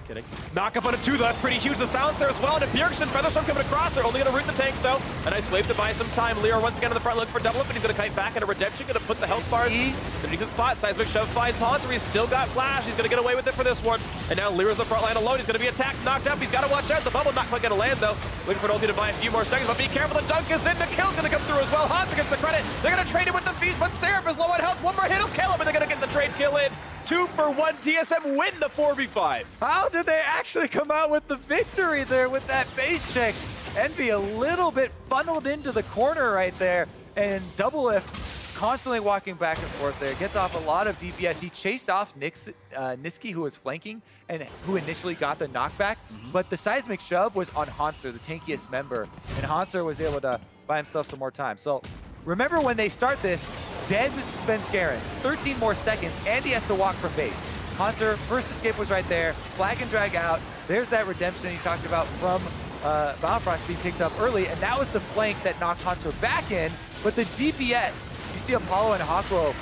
Kidding. Knock up on a 2, that's pretty huge. The silence there as well, and Bjergsen, Featherstorm coming across. They're only going to root the tank, though. A nice wave to buy some time. LirA once again in the front looking for double up, and he's going to kite back into redemption. Going to put the health bars in a decent spot. Seismic shove finds Hauntzer. He's still got flash. He's going to get away with it for this one. And now LirA's the front line alone. He's going to be attacked, knocked up. He's got to watch out. The bubble not quite going to land, though. Looking for an ulti to buy a few more seconds, but be careful. The dunk is in. The kill's going to come through as well. Hauntzer gets the credit. They're going to trade it with the feast, but Seraph is low on health. One more hit, he'll kill him, and they're going to get the trade kill in. 2 for 1. TSM win the 4v5. How did they actually come out with the victory there with that face check? Envy a little bit funneled into the corner right there, and DoubleLift constantly walking back and forth there. Gets off a lot of DPS. He chased off Nisqy, who was flanking and who initially got the knockback, but the seismic shove was on Hauntzer, the tankiest member, and Hauntzer was able to buy himself some more time. So remember when they start this, dead Svenskeren, 13 more seconds, and he has to walk from base. Hauntzer, first escape was right there, flag and drag out. There's that redemption he talked about from Biofrost being picked up early, and that was the flank that knocked Hauntzer back in. But the DPS, you see Apollo and Hakuho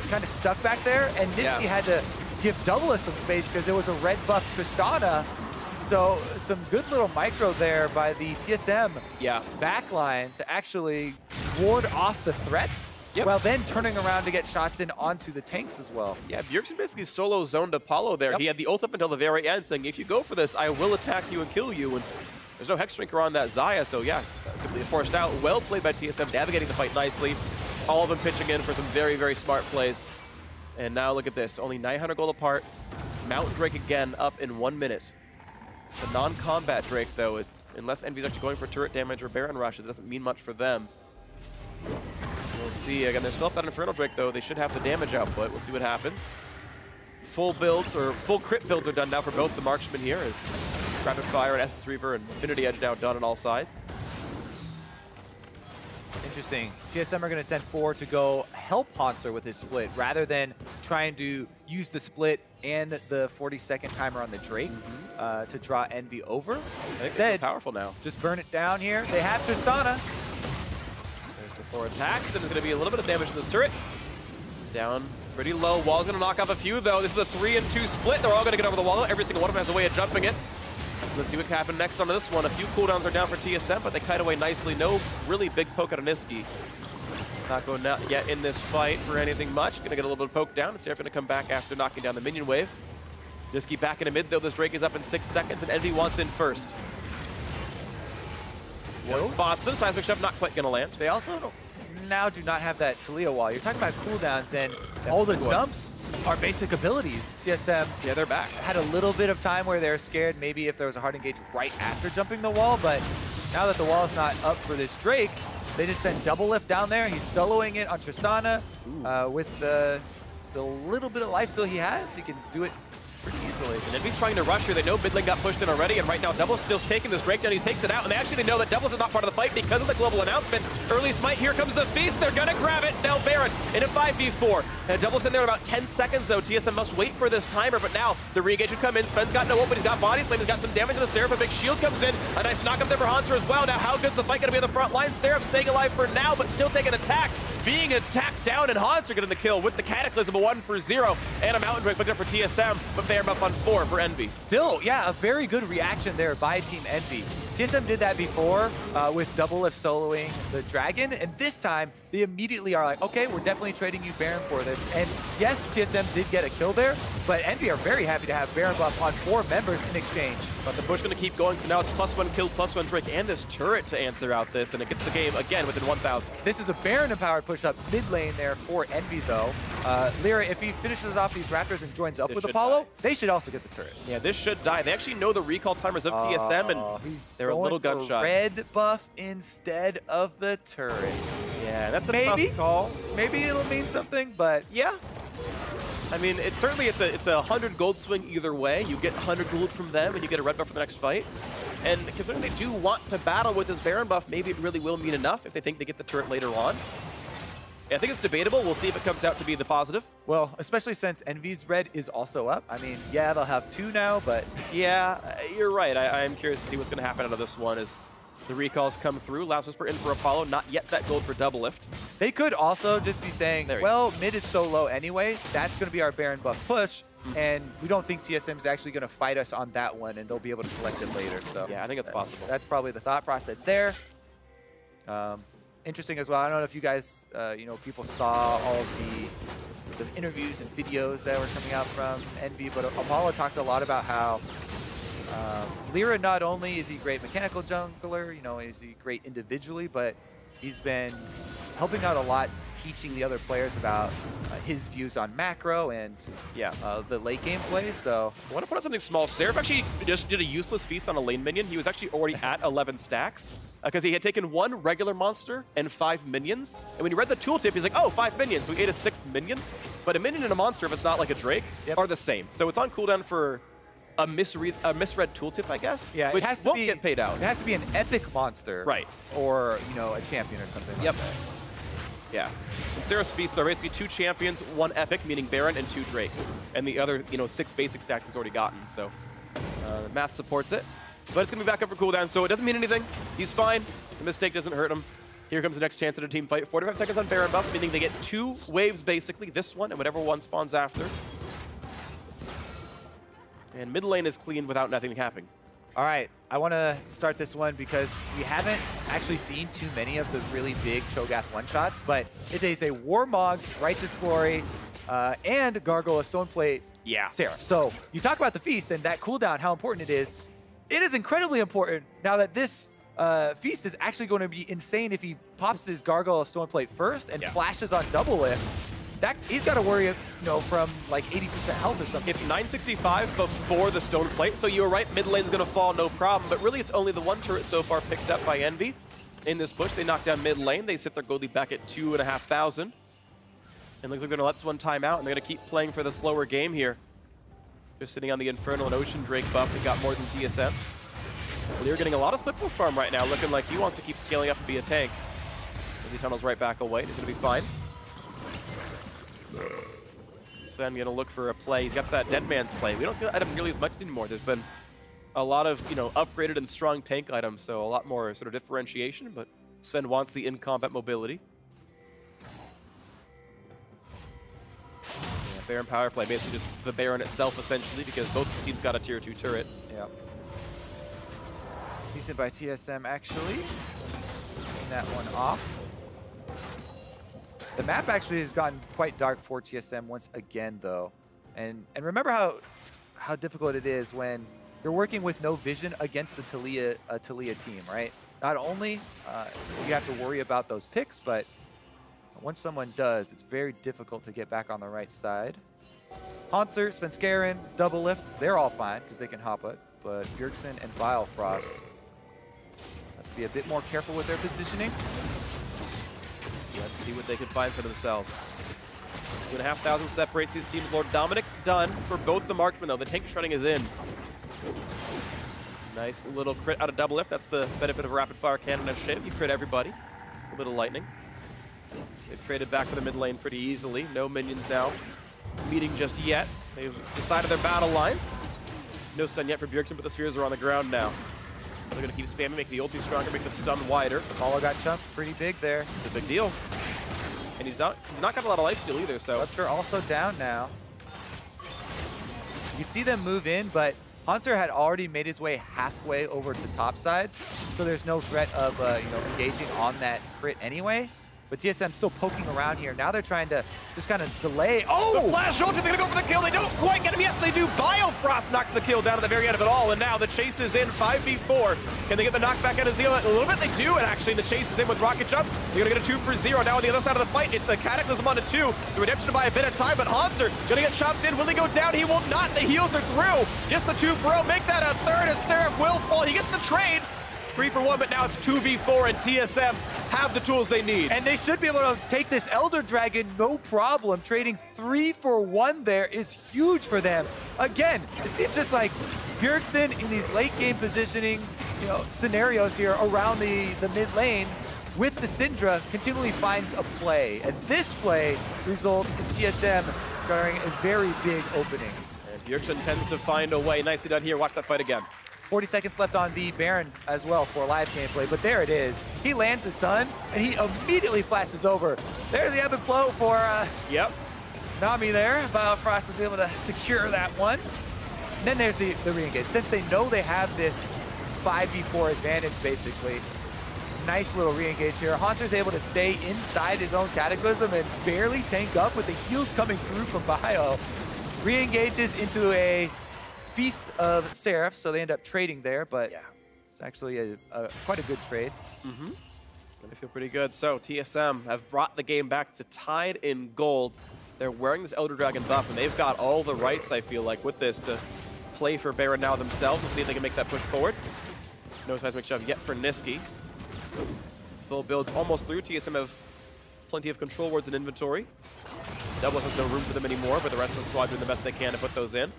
kind of stuck back there, and Nisqy had to give DoubleLift some space because there was a red buff Tristana. So some good little micro there by the TSM backline to actually ward off the threats. While then turning around to get shots in onto the tanks as well. Yeah, Bjergsen basically solo zoned Apollo there. He had the ult up until the very end saying, if you go for this, I will attack you and kill you. And There's no Hex Drinker on that Xayah, so yeah, completely forced out. Well played by TSM, navigating the fight nicely. All of them pitching in for some very, very smart plays. And now look at this, only 900 gold apart. Mountain Drake again up in 1 minute. The non-combat Drake though, unless EnVyUs actually going for turret damage or Baron rushes, it doesn't mean much for them. We'll see. Again, they're still up that Infernal Drake though. They should have the damage output. We'll see what happens. Full builds, or full crit builds are done now for both the marksmen here, as Rapid Fire and Essence Reaver and Infinity Edge now done on all sides. Interesting. TSM are going to send 4 to go help Hauntzer with his split, rather than trying to use the split and the 40-second timer on the Drake to draw Envy over. Instead, powerful now. Just burn it down here. They have Tristana. There's the 4 attacks, and there's going to be a little bit of damage in this turret. Down pretty low. Wall's going to knock off a few, though. This is a 3-2 split. They're all going to get over the wall. Every single one of them has a way of jumping it. Let's see what can happen next onto this one. A few cooldowns are down for TSM, but they kite away nicely. No really big poke out of Nisqy. Not going out yet in this fight for anything much. Going to get a little bit of poke down. Seraph going to come back after knocking down the minion wave. Nisqy back in the mid, though. This Drake is up in 6 seconds, and Envy wants in first. One spots him. Seismic Shove not quite going to land. They also now do not have that Taliyah wall. You're talking about cooldowns, and all the jumps are basic abilities. TSM, yeah, they're back. Had a little bit of time where they're scared, maybe if there was a hard engage right after jumping the wall, but now that the wall is not up for this Drake, they just send DoubleLift down there. He's soloing it on Tristana. With the little bit of lifesteal he has, he can do it pretty easily. And EnVyUs trying to rush here. They know mid lane got pushed in already, and right now Double Still's taking this Drake down. He takes it out, and actually they know that Doubles is not part of the fight because of the global announcement. Early smite, here comes the feast. They're gonna grab it. Now Baron in a 5v4. And Double's in there in about 10 seconds though. TSM must wait for this timer, but now the re-engage would come in. Sven's got no ult, but he's got body slam. He's got some damage on the Seraph. A big shield comes in. A nice knock up there for Hauntzer as well. Now how good's the fight gonna be on the front line? Seraph staying alive for now, but still taking attacks. Being attacked down, and Hauntzer getting the kill with the Cataclysm, a 1 for 0. And a Mountain Drake picked up for TSM, but Baron buff on 4 for Envy. Still, yeah, a very good reaction there by Team Envy. TSM did that before with DoubleLift soloing the Dragon, and this time they immediately are like, okay, we're definitely trading you Baron for this. And yes, TSM did get a kill there, but Envy are very happy to have Baron buff on 4 members in exchange. But the push going to keep going, so now it's +1 kill, +1 Drake, and this turret to answer out this, and it gets the game again within 1,000. This is a Baron-empowered push-up mid lane there for Envy, though. LirA, if he finishes off these Raptors and joins up with Apollo, they should also get the turret. Yeah, this should die. They actually know the recall timers of TSM, and they're a little gunshot. Red buff instead of the turret. Yeah, that's a tough call. Maybe it'll mean something, but yeah. I mean, it's a 100 gold swing either way. You get 100 gold from them, and you get a red buff for the next fight. And considering they do want to battle with this Baron buff, maybe it really will mean enough if they think they get the turret later on. Yeah, I think it's debatable. We'll see if it comes out to be the positive. Well, especially since Envy's red is also up. I mean, yeah, they'll have 2 now, but yeah, you're right. I am curious to see what's going to happen out of this one as the recalls come through. Last Whisper in for Apollo, not yet that gold for DoubleLift. They could also just be saying, well, mid is so low anyway, that's going to be our Baron buff push, and we don't think TSM is actually going to fight us on that one, and they'll be able to collect it later. So yeah, I think that's possible. That's probably the thought process there. Interesting as well. I don't know if you guys, people saw all of the interviews and videos that were coming out from Envy, but Apollo talked a lot about how LirA, not only is he great mechanical jungler, is he great individually, but he's been helping out a lot, teaching the other players about his views on macro and the late game play. So I want to put out something small. Seraph actually just did a useless feast on a lane minion. He was actually already at 11 stacks because he had taken 1 regular monster and 5 minions. And when he read the tooltip, he's like, oh, 5 minions. So he ate a 6th minion. But a minion and a monster, if it's not like a Drake, are the same. So it's on cooldown for a misread tooltip, I guess. Yeah, which it has to won't get paid out. It has to be an epic monster, right? Or a champion or something. Yep. Like that. Yeah. And Seraph's feasts are basically 2 champions, 1 epic, meaning Baron, and 2 Drakes, and the other 6 basic stacks he's already gotten. So the math supports it, but it's gonna be back up for cooldown, so it doesn't mean anything. He's fine. The mistake doesn't hurt him. Here comes the next chance at a team fight. 45 seconds on Baron buff, meaning they get 2 waves basically. This one and whatever one spawns after. And mid lane is clean without nothing happening. All right, I want to start this one because we haven't actually seen too many of the really big Cho'Gath one-shots, but it is a Warmog's Righteous Glory and Gargoyle Stoneplate Seraph. So you talk about the feast and that cooldown, how important it is. it is incredibly important now that this Feast is actually going to be insane if he pops his Gargoyle Stone Plate first and flashes on DoubleLift. He's got to worry, from like 80% health or something. It's 965 before the Stone Plate, so you were right, mid lane's gonna fall, no problem, but really it's only the one turret so far picked up by Envy. In this push, they knock down mid lane, they sit their gold lead back at 2,500. And looks like they're gonna let this one time out, and they're gonna keep playing for the slower game here. Just sitting on the Infernal and Ocean Drake buff, they got more than TSM. LirA getting a lot of split push farm right now, looking like he wants to keep scaling up and be a tank. He tunnels right back away, he's gonna be fine. Sven gonna look for a play. He's got that Dead Man's play. We don't see that item nearly as much anymore. There's been a lot of, upgraded and strong tank items, so a lot more sort of differentiation, but Sven wants the in-combat mobility. Yeah, Baron power play, basically just the Baron itself, essentially, because both teams got a tier 2 turret. Yeah. Decent by TSM, actually. Taking that one off. The map actually has gotten quite dark for TSM once again, though. And remember how difficult it is when you're working with no vision against the Taliyah team, right? Not only you have to worry about those picks, but once someone does, it's very difficult to get back on the right side. Hauntzer, Svenskeren, DoubleLift, they're all fine because they can hop it. But Bjergsen and Biofrost have to be a bit more careful with their positioning. Let's see what they can find for themselves. 2,500 separates these teams. Lord Dominic's done for both the marksmen, though. The tank shredding is in. Nice little crit out of DoubleLift. That's the benefit of a rapid-fire cannon and Shiv. You crit everybody. A little bit of lightning. They've traded back to the mid lane pretty easily. No minions now meeting just yet. They've decided their battle lines. No stun yet for Bjergsen, but the spheres are on the ground now. They're going to keep spamming, make the ulti stronger, make the stun wider. Apollo got chunked pretty big there. It's a big deal. And he's not got a lot of lifesteal either, so. Hauntzer also down now. You see them move in, but Hauntzer had already made his way halfway over to top side, so there's no threat of engaging on that crit anyway. But TSM still poking around here. Now they're trying to just kind of delay. Oh! The flash ulti, they're gonna go for the kill. They don't quite get him. Yes, they do. Biofrost knocks the kill down at the very end of it all. And now the chase is in 5v4. Can they get the knockback out of Xayah? A little bit they do. And actually the chase is in with Rocket Jump. They're gonna get a 2-for-0. Now on the other side of the fight, it's a Cataclysm on a 2. The redemption by a bit of time, but Hauntzer gonna get chopped in. Will he go down? He will not. The heals are through. Just the 2-for-0. Make that a third as Seraph will fall. He gets the trade. 3-for-1, but now it's 2v4, and TSM have the tools they need. And they should be able to take this Elder Dragon no problem. Trading 3-for-1 there is huge for them. Again, it seems just like Bjergsen in these late game positioning scenarios here around the mid lane with the Syndra continually finds a play. And this play results in TSM scoring a very big opening. And Bjergsen tends to find a way. Nicely done here. Watch that fight again. 40 seconds left on the Baron as well for live gameplay, but there it is. He lands the stun, and he immediately flashes over. There's the ebb and flow for Nami there. Biofrost was able to secure that one. And then there's the re-engage. Since they know they have this 5v4 advantage, basically, nice little re-engage here. Hauntzer's able to stay inside his own Cataclysm and barely tank up with the heals coming through from Bio. Re-engages into a Feast of Seraph, so they end up trading there, but it's actually quite a good trade. I feel pretty good. So TSM have brought the game back to tied in gold. They're wearing this Elder Dragon buff, and they've got all the rights, I feel like, with this to play for Baron now themselves and see if they can make that push forward. No seismic shove yet for Nisqy. Full build's almost through. TSM have plenty of control wards in inventory. Double has no room for them anymore, but the rest of the squad doing the best they can to put those in.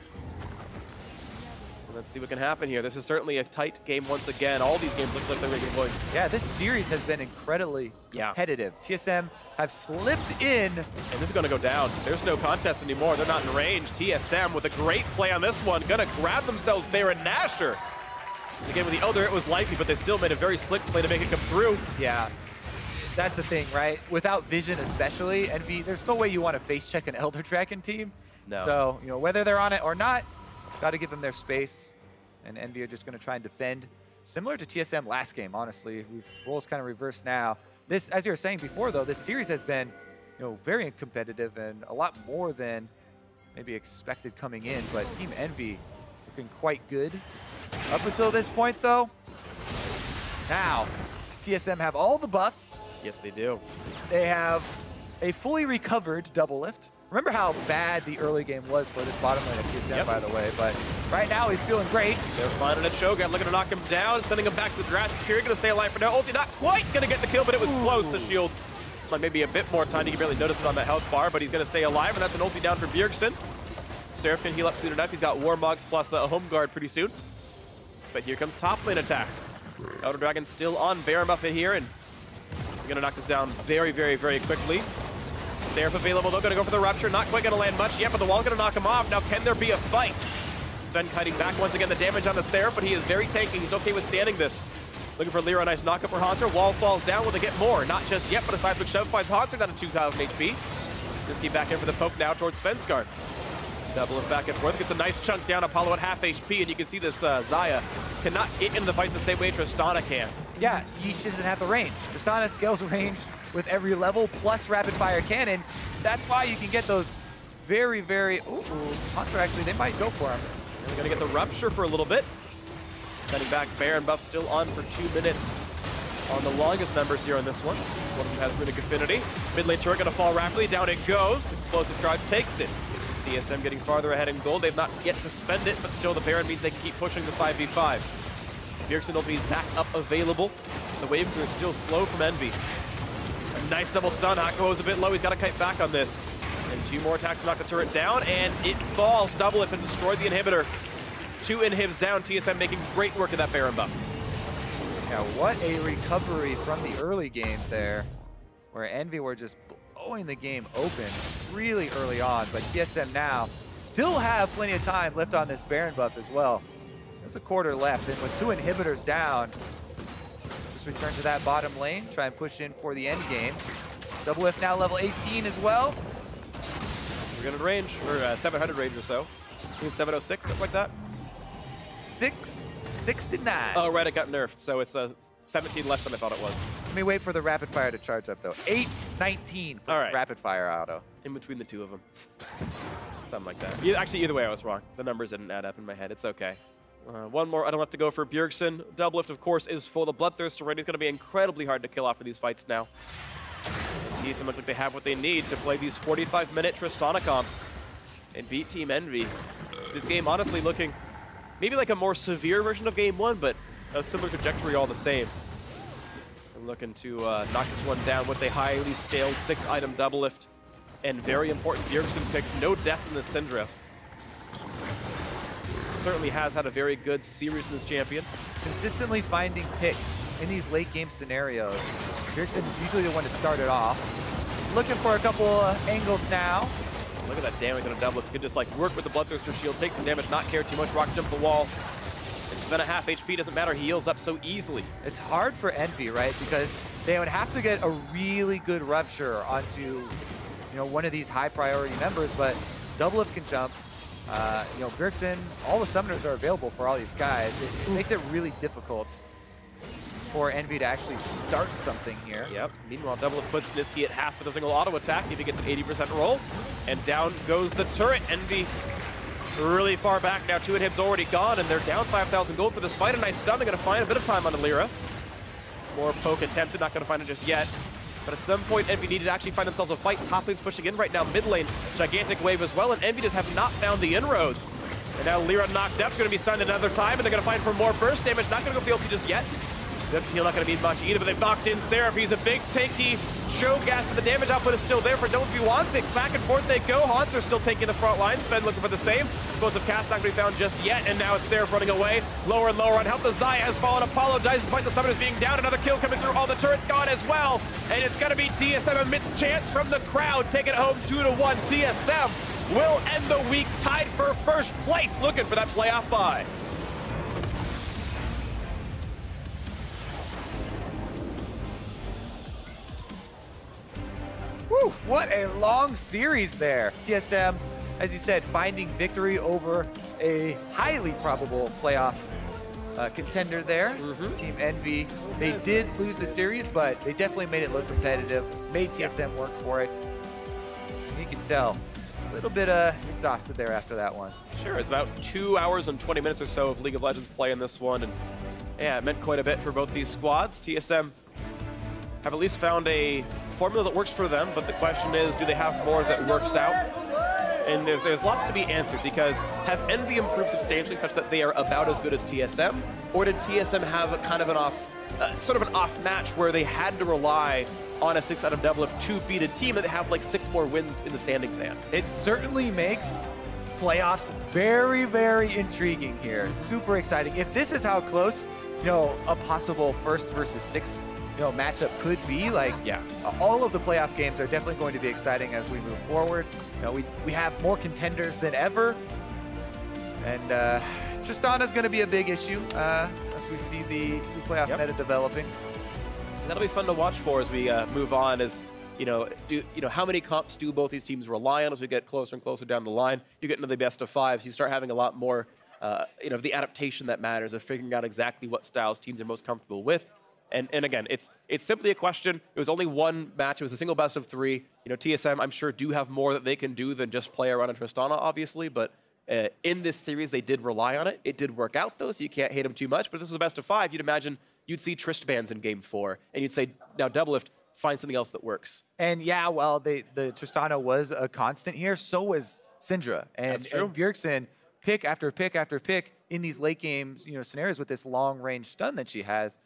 Let's see what can happen here. This is certainly a tight game once again. All these games look like they're making points. Yeah, this series has been incredibly competitive. TSM have slipped in. And this is going to go down. There's no contest anymore. They're not in range. TSM with a great play on this one. Going to grab themselves Baron Nashor. Again, with the Elder, it was likely, but they still made a very slick play to make it come through. Yeah. That's the thing, right? Without vision especially, Envy, there's no way you want to face check an Elder Dragon team. No. So, whether they're on it or not, got to give them their space, and Envy are just going to try and defend. Similar to TSM last game, honestly. Roles kind of reversed now. This, as you were saying before, though, this series has been, very competitive and a lot more than maybe expected coming in. But Team Envy looking quite good. Up until this point, though, now TSM have all the buffs. Yes, they do. They have a fully recovered DoubleLift. Remember how bad the early game was for this bottom lane of TSM, by the way, but right now he's feeling great. They're finding a Cho'Gath, looking to knock him down, sending him back to the Jurassic period, gonna stay alive for now. Ulti not quite gonna get the kill, but it was close. The shield, like maybe a bit more time. You can barely notice it on that health bar, but he's gonna stay alive, and that's an ulti down for Bjergsen. Seraph can heal up soon enough. He's got Warmogs plus a home guard pretty soon. But here comes top lane attack. Elder Dragon still on Baron buff in here, and we're gonna knock this down very, very, very quickly. Seraph available, though, gonna go for the Rupture. Not quite gonna land much yet, but the wall's gonna knock him off. Now, can there be a fight? Sven kiting back once again, the damage on the Seraph, but he is very tanky. He's okay withstanding this. Looking for LirA, nice knockup for Hauntzer. Wall falls down, will they get more? Not just yet, but a seismic shove finds Hauntzer down to 2,000 HP. Nisqy back in for the poke now towards Svenskeren. DoubleLift back and forth, gets a nice chunk down. Apollo at half HP, and you can see this Xayah cannot get in the fights the same way Tristana can. Yeah, he just doesn't have the range. Tristana scales range with every level, plus rapid fire cannon. That's why you can get those very, very... Ooh, Hauntzer actually, they might go for him. And we're gonna get the Rupture for a little bit. Cutting back, Baron buff still on for 2 minutes on the longest members here on this one. One of them has Runic Affinity. Mid lane turret gonna fall rapidly, down it goes. Explosive charge takes it. TSM getting farther ahead in gold. They've not yet to spend it, but still the Baron means they can keep pushing the 5v5. Bjergsen ulti is back up available. The wave crew is still slow from Envy. A nice double stun. Hakuho's a bit low. He's got to kite back on this. And 2 more attacks to knock the turret down, and it falls. DoubleLift and destroyed the inhibitor. 2 inhibs down. TSM making great work of that Baron buff. Yeah, what a recovery from the early game there, where Envy were just blowing the game open really early on, but TSM now still have plenty of time left on this Baron buff as well. There's a quarter left, and with 2 inhibitors down, just return to that bottom lane, try and push in for the end game. DoubleLift now level 18 as well. We're gonna range, or 700 range or so. I think 706, something like that. 669. Oh, right, it got nerfed, so it's 17 less than I thought it was. Let me wait for the rapid fire to charge up, though. 819 for the rapid fire auto. In between the 2 of them. Something like that. Actually, either way, I was wrong. The numbers didn't add up in my head. It's okay. One more. I don't have to go for Bjergsen. DoubleLift, of course, is full. The Bloodthirst already is going to be incredibly hard to kill off of these fights now. TSM look like they have what they need to play these 45-minute Tristana comps and beat Team Envy. This game, honestly, looking maybe like a more severe version of Game 1, but a similar trajectory all the same. I'm looking to knock this one down with a highly scaled 6-item DoubleLift. And very important Bjergsen picks. No deaths in the Syndra. Certainly has had a very good series in this champion. Consistently finding picks in these late game scenarios. Bjergsen is usually the one to start it off. Looking for a couple angles now. Look at that damage on a DoubleLift. You can just like work with the Bloodthirster shield, take some damage, not care too much, rock jump the wall. It's been a half HP, doesn't matter, he heals up so easily. It's hard for Envy, right? Because they would have to get a really good Rupture onto, one of these high priority members, but DoubleLift can jump. Bjergsen, all the summoners are available for all these guys. It makes it really difficult for Envy to actually start something here. Yep. Meanwhile, DoubleLift puts Nisqy at half with a single auto attack. If he gets an 80% roll, and down goes the turret. Envy really far back now. 2 inhibs already gone, and they're down 5,000 gold for this fight. A nice stun. They're going to find a bit of time on the LirA. More poke attempted. Not going to find it just yet. But at some point, Envy needed to actually find themselves a fight. Top lane's pushing in right now. Mid lane, gigantic wave as well, and Envy just have not found the inroads. And now LirA knocked up, going to be stunned another time, and they're going to find for more burst damage. Not going to go for the ulti just yet. The heal not going to be much either, but they've knocked in Seraph. He's a big, tanky Cho'Gath, but the damage output is still there for Don't Be Wants It. Back and forth they go. Hauntzer still taking the front line. Sven looking for the same. Explosive cast not going to be found just yet, and now it's Seraph running away. Lower and lower on health. The Xayah has fallen. Apollo dies despite the summoners being down. Another kill coming through. All the turrets gone as well. And it's going to be TSM amidst chants from the crowd. Taking it home 2-1. TSM will end the week tied for first place, looking for that playoff bye. Whew, what a long series there. TSM, as you said, finding victory over a highly probable playoff contender there. Team Envy, they did lose the series, but they definitely made it look competitive, made TSM work for it. And you can tell little bit exhausted there after that one. Sure, it's about 2 hours and 20 minutes or so of League of Legends play in this one, and yeah, it meant quite a bit for both these squads. TSM have at least found a formula that works for them, but the question is, do they have more that works out? And there's lots to be answered, because have EnVy improved substantially such that they are about as good as TSM, or did TSM have a kind of an sort of an off match where they had to rely on a 6 out of DoubleLift to beat a team that have like 6 more wins in the standings than? It certainly makes playoffs very, very intriguing here. Super exciting. If this is how close, a possible first versus 6, matchup could be, like, yeah, all of the playoff games are definitely going to be exciting as we move forward. We have more contenders than ever, and Tristana's going to be a big issue as we see the playoff meta developing. And that'll be fun to watch for as we move on. As how many comps do both these teams rely on as we get closer and closer down the line? You get into the best of 5s, you start having a lot more, the adaptation that matters of figuring out exactly what styles teams are most comfortable with. And again, it's simply a question. It was only one match. It was a single best of 3. TSM, I'm sure, do have more that they can do than just play around in Tristana, obviously. But in this series, they did rely on it. It did work out, though, so you can't hate them too much. But if this was a best of 5, you'd imagine you'd see Trist bans in Game 4. And you'd say, now DoubleLift, find something else that works. And yeah, well, the Tristana was a constant here. So was Syndra. And Bjergsen, pick after pick after pick in these late games, scenarios with this long-range stun that she has.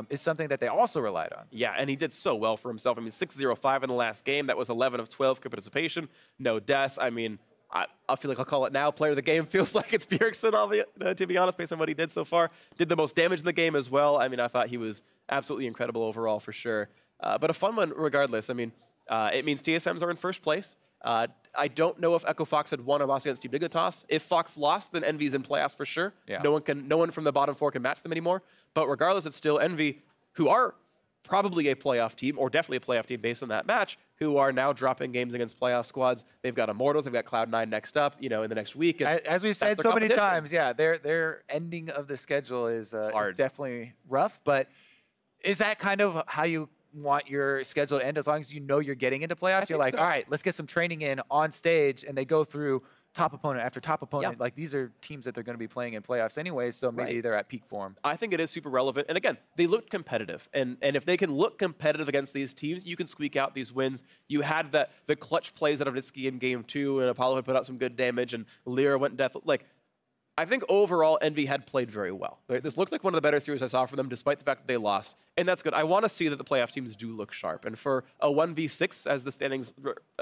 Is something that they also relied on. Yeah, and he did so well for himself. I mean, 6-0-5 in the last game. That was 11 of 12 participation. No deaths. I mean, I feel like I'll call it now. Player of the game feels like it's Bjergsen, to be honest, based on what he did so far. Did the most damage in the game as well. I mean, I thought he was absolutely incredible overall for sure. But a fun one regardless. I mean, it means TSMs are in first place. I don't know if Echo Fox had won or lost against Team Dignitas. If Fox lost, then EnVy's in playoffs for sure. Yeah. No one from the bottom 4 can match them anymore. But regardless, it's still EnVy, who are probably a playoff team, or definitely a playoff team based on that match, who are now dropping games against playoff squads. They've got Immortals, they've got Cloud9 next up, in the next week. And as we've said so many times, yeah, their ending of the schedule is definitely rough. But is that kind of how you want your schedule to end? As long as you're getting into playoffs, you're like, all right, let's get some training in on stage, and they go through top opponent after top opponent. Yep. Like, these are teams that they're going to be playing in playoffs anyways, so maybe they're at peak form. I think it is super relevant. And again, they looked competitive. And if they can look competitive against these teams, you can squeak out these wins. You had the clutch plays out of Nisqy in Game 2, and Apollo had put out some good damage, and LirA went death. Like, I think overall, EnVy had played very well. This looked like one of the better series I saw from them, despite the fact that they lost. And that's good. I want to see that the playoff teams do look sharp. And for a 1v6, as the standings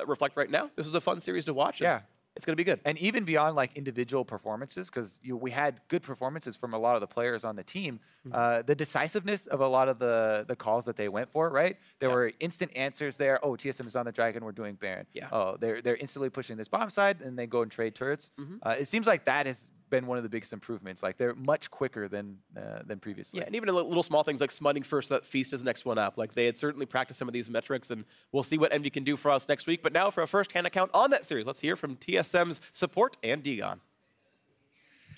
reflect right now, this is a fun series to watch. Yeah. It's going to be good. And even beyond like individual performances, because we had good performances from a lot of the players on the team, the decisiveness of a lot of the calls that they went for, right? There were instant answers there. Oh, TSM is on the Dragon, we're doing Baron. Yeah. Oh, they're instantly pushing this bomb side, and they go and trade turrets. It seems like that has been one of the biggest improvements. Like, they're much quicker than previously. Yeah, and even little small things like smutting first, that Feast is the next one up. Like, they had certainly practiced some of these metrics, and we'll see what EnVy can do for us next week. But now for a first-hand account on that series, let's hear from TSM's support and Digon.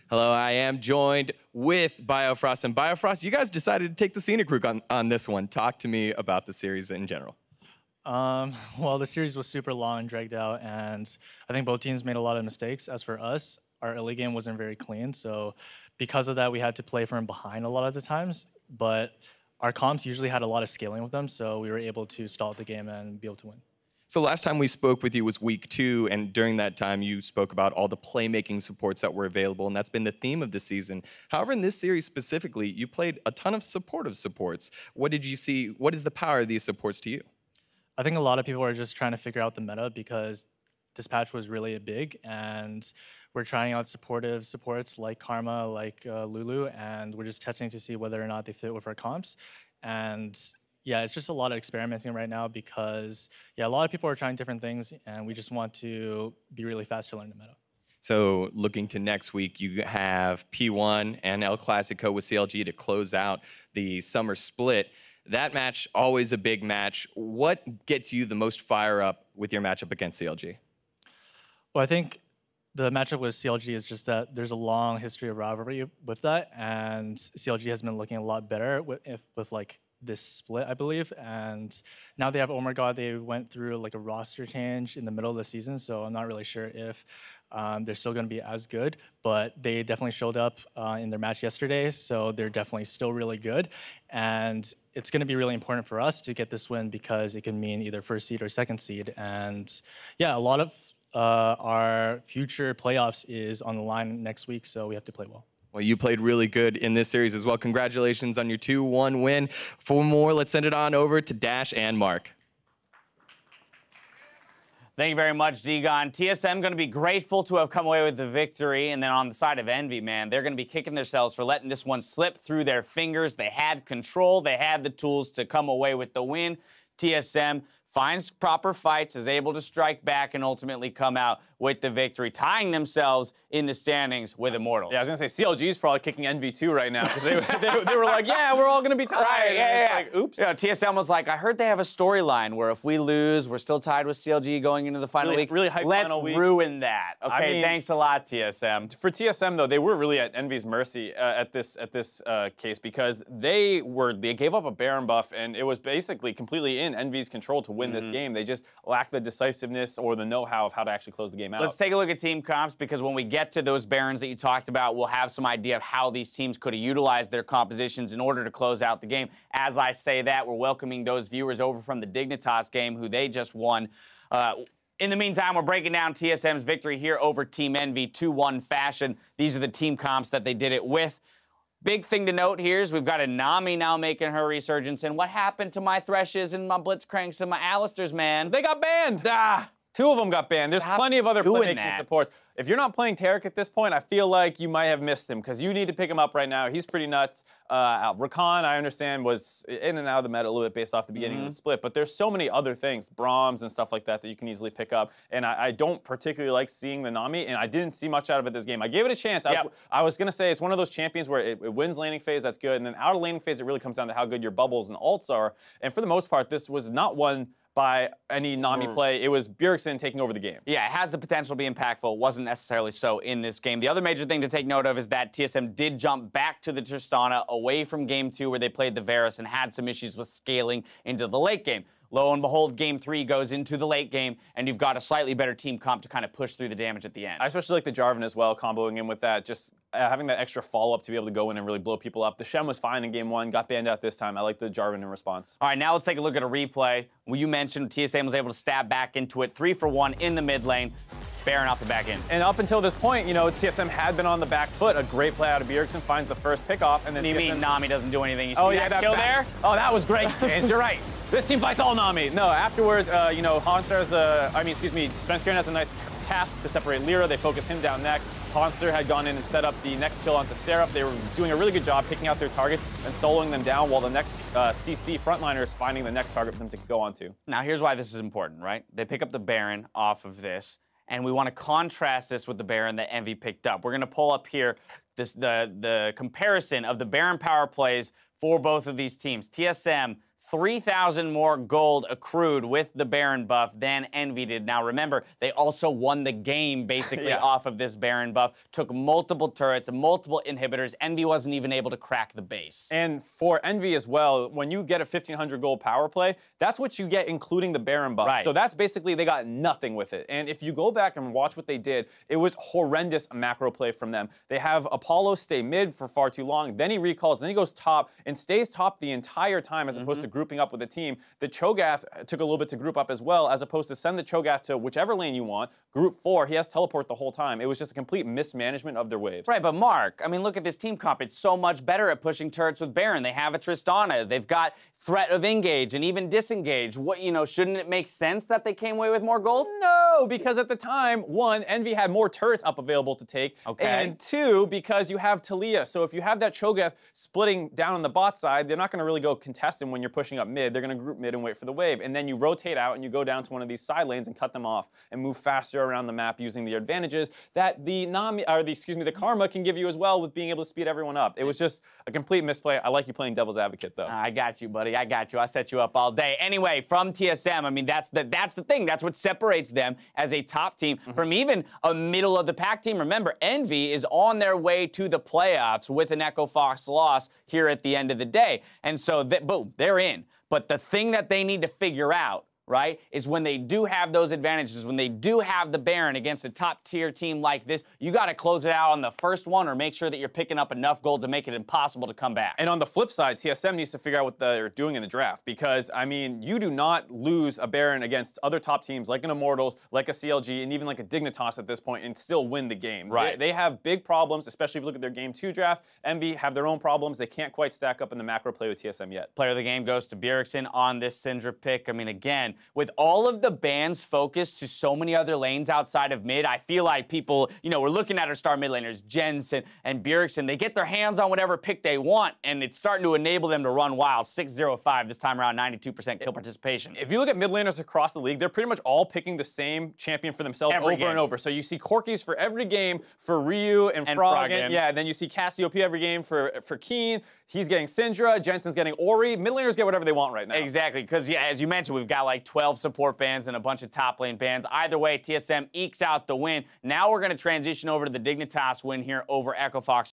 Hello, I am joined with Biofrost. And Biofrost, you guys decided to take the scenic route on this one. Talk to me about the series in general. Well, the series was super long and dragged out, and I think both teams made a lot of mistakes. As for us, our early game wasn't very clean, so because of that, we had to play from behind a lot of the times. But our comps usually had a lot of scaling with them, so we were able to stall the game and be able to win. So last time we spoke with you was week 2, and during that time you spoke about all the playmaking supports that were available, and that's been the theme of the season. However, in this series specifically, you played a ton of supportive supports. What did you see? What is the power of these supports to you? I think a lot of people are just trying to figure out the meta because this patch was really big, and we're trying out supportive supports like Karma, like Lulu, and we're just testing to see whether or not they fit with our comps. And yeah, it's just a lot of experimenting right now because, yeah, a lot of people are trying different things, and we just want to be really fast to learn the meta. So looking to next week, you have P1 and El Clasico with CLG to close out the summer split. That match, always a big match. What gets you the most fire up with your matchup against CLG? Well, I think the matchup with CLG is just that there's a long history of rivalry with that, and CLG has been looking a lot better with like this split, I believe. And now they have Oh My God. They went through like a roster change in the middle of the season, so I'm not really sure if they're still going to be as good. But they definitely showed up in their match yesterday, so they're definitely still really good. And it's going to be really important for us to get this win because it can mean either first seed or second seed. And yeah, a lot of our future playoffs is on the line next week, so we have to play well. Well, you played really good in this series as well. Congratulations on your 2-1 win. For more, let's send it on over to Dash and Mark. Thank you very much, Degon. TSM going to be grateful to have come away with the victory. And then on the side of Envy, man, they're going to be kicking themselves for letting this one slip through their fingers. They had control. They had the tools to come away with the win. TSM finds proper fights, is able to strike back, and ultimately come out with the victory, tying themselves in the standings with Immortals. Yeah, I was going to say, CLG is probably kicking NV2 right now, because they were like, yeah, we're all going to be tied. Right, yeah. Like, oops. You know, TSM was like, I heard they have a storyline where if we lose, we're still tied with CLG going into the final week. Really hype final week. Let's ruin that. Okay, I mean, thanks a lot, TSM. For TSM, though, they were really at Envy's mercy at this case, because they gave up a Baron buff, and it was basically completely in Envy's control to win this game. They just lacked the decisiveness or the know-how of how to actually close the game out. Let's take a look at team comps, because when we get to those Barons that you talked about, we'll have some idea of how these teams could have utilized their compositions in order to close out the game. As I say that, we're welcoming those viewers over from the Dignitas game, who they just won. In the meantime, we're breaking down TSM's victory here over Team Envy, 2-1 fashion. These are the team comps that they did it with. Big thing to note here is we've got a Nami now making her resurgence. And what happened to my Threshes and my Blitzcranks and my Alistairs, man? They got banned. Two of them got banned. There's plenty of other playmaking supports. If you're not playing Taric at this point, I feel like you might have missed him, because you need to pick him up right now. He's pretty nuts. Rakan, I understand, was in and out of the meta a little bit based off the beginning of the split, but there's so many other things, Brahms and stuff like that, that you can easily pick up. And I don't particularly like seeing the Nami, and I didn't see much out of it this game. I gave it a chance. I was going to say it's one of those champions where it wins laning phase, that's good, and then out of laning phase, it really comes down to how good your bubbles and ults are. And for the most part, this was not one by any Nami play. It was Bjergsen taking over the game. Yeah, it has the potential to be impactful. It wasn't necessarily so in this game. The other major thing to take note of is that TSM did jump back to the Tristana away from Game 2, where they played the Varus and had some issues with scaling into the late game. Lo and behold, Game 3 goes into the late game, and you've got a slightly better team comp to kind of push through the damage at the end. I especially like the Jarvan as well, comboing in with that, just having that extra follow-up to be able to go in and really blow people up. The Shem was fine in Game 1, got banned out this time. I like the Jarvan in response. All right, now let's take a look at a replay. Well, you mentioned TSM was able to stab back into it, 3 for 1 in the mid lane. Baron off the back end. And up until this point, you know, TSM had been on the back foot. A great play out of Bjergsen, finds the first pickoff, and then you TSM... mean Nami doesn't do anything? You see that kill there? Oh, that was great, James. You're right. This team fights all Nami. No, afterwards, you know, Hauntzer has Svenskeren has a nice task to separate LirA. They focus him down next. Hauntzer had gone in and set up the next kill onto Seraph. They were doing a really good job picking out their targets and soloing them down, while the next CC frontliner is finding the next target for them to go onto. Now, here's why this is important, right? They pick up the Baron off of this, and we want to contrast this with the Baron that Envy picked up. We're going to pull up here the comparison of the Baron power plays for both of these teams. TSM, 3,000 more gold accrued with the Baron buff than Envy did. Now remember, they also won the game basically off of this Baron buff, took multiple turrets, multiple inhibitors. Envy wasn't even able to crack the base. And for Envy as well, when you get a 1,500 gold power play, that's what you get including the Baron buff. Right. So that's basically, they got nothing with it. And if you go back and watch what they did, it was horrendous macro play from them. They have Apollo stay mid for far too long, then he recalls, then he goes top, and stays top the entire time as opposed to grouping up with the team. The Cho'Gath took a little bit to group up as well, as opposed to send the Cho'Gath to whichever lane you want. Group 4, he has teleport the whole time. It was just a complete mismanagement of their waves. Right, but Mark, I mean, look at this team comp. It's so much better at pushing turrets with Baron. They have a Tristana. They've got threat of engage and even disengage. What, you know, shouldn't it make sense that they came away with more gold? No, because at the time, 1, Envy had more turrets up available to take, and 2, because you have Taliyah. So if you have that Cho'Gath splitting down on the bot side, they're not going to really go contest him when you're pushing pushing up mid, they're going to group mid and wait for the wave. And then you rotate out and you go down to one of these side lanes and cut them off and move faster around the map using the advantages that the the Karma can give you as well with being able to speed everyone up. It was just a complete misplay. I like you playing devil's advocate though. I got you, buddy. I got you. I set you up all day. Anyway, from TSM, I mean, that's the thing. That's what separates them as a top team from even a middle of the pack team. Remember, EnVy is on their way to the playoffs with an Echo Fox loss here at the end of the day. And so, boom, they're in. But the thing that they need to figure out, right, is when they do have those advantages, when they do have the Baron against a top-tier team like this, you got to close it out on the first one or make sure that you're picking up enough gold to make it impossible to come back. And on the flip side, TSM needs to figure out what they're doing in the draft because, I mean, you do not lose a Baron against other top teams like an Immortals, like a CLG, and even like a Dignitas at this point and still win the game. Right. They have big problems, especially if you look at their Game 2 draft. EnVy have their own problems. They can't quite stack up in the macro play with TSM yet. Player of the game goes to Bjergsen on this Syndra pick. I mean, again, with all of the bans focused to so many other lanes outside of mid, I feel like people, you know, we're looking at our star mid laners, Jensen and Bjergsen. They get their hands on whatever pick they want, and it's starting to enable them to run wild. 6-0-5 this time around, 92% kill participation. If you look at mid laners across the league, they're pretty much all picking the same champion for themselves over and over. So you see Corkis for every game for Ryu and Froggen. Yeah, and then you see Cassiopeia every game for Keen. He's getting Syndra, Jensen's getting Ori. Mid laners get whatever they want right now. Exactly, because yeah, as you mentioned, we've got like 12 support bans and a bunch of top lane bans. Either way, TSM ekes out the win. Now we're going to transition over to the Dignitas win here over Echo Fox.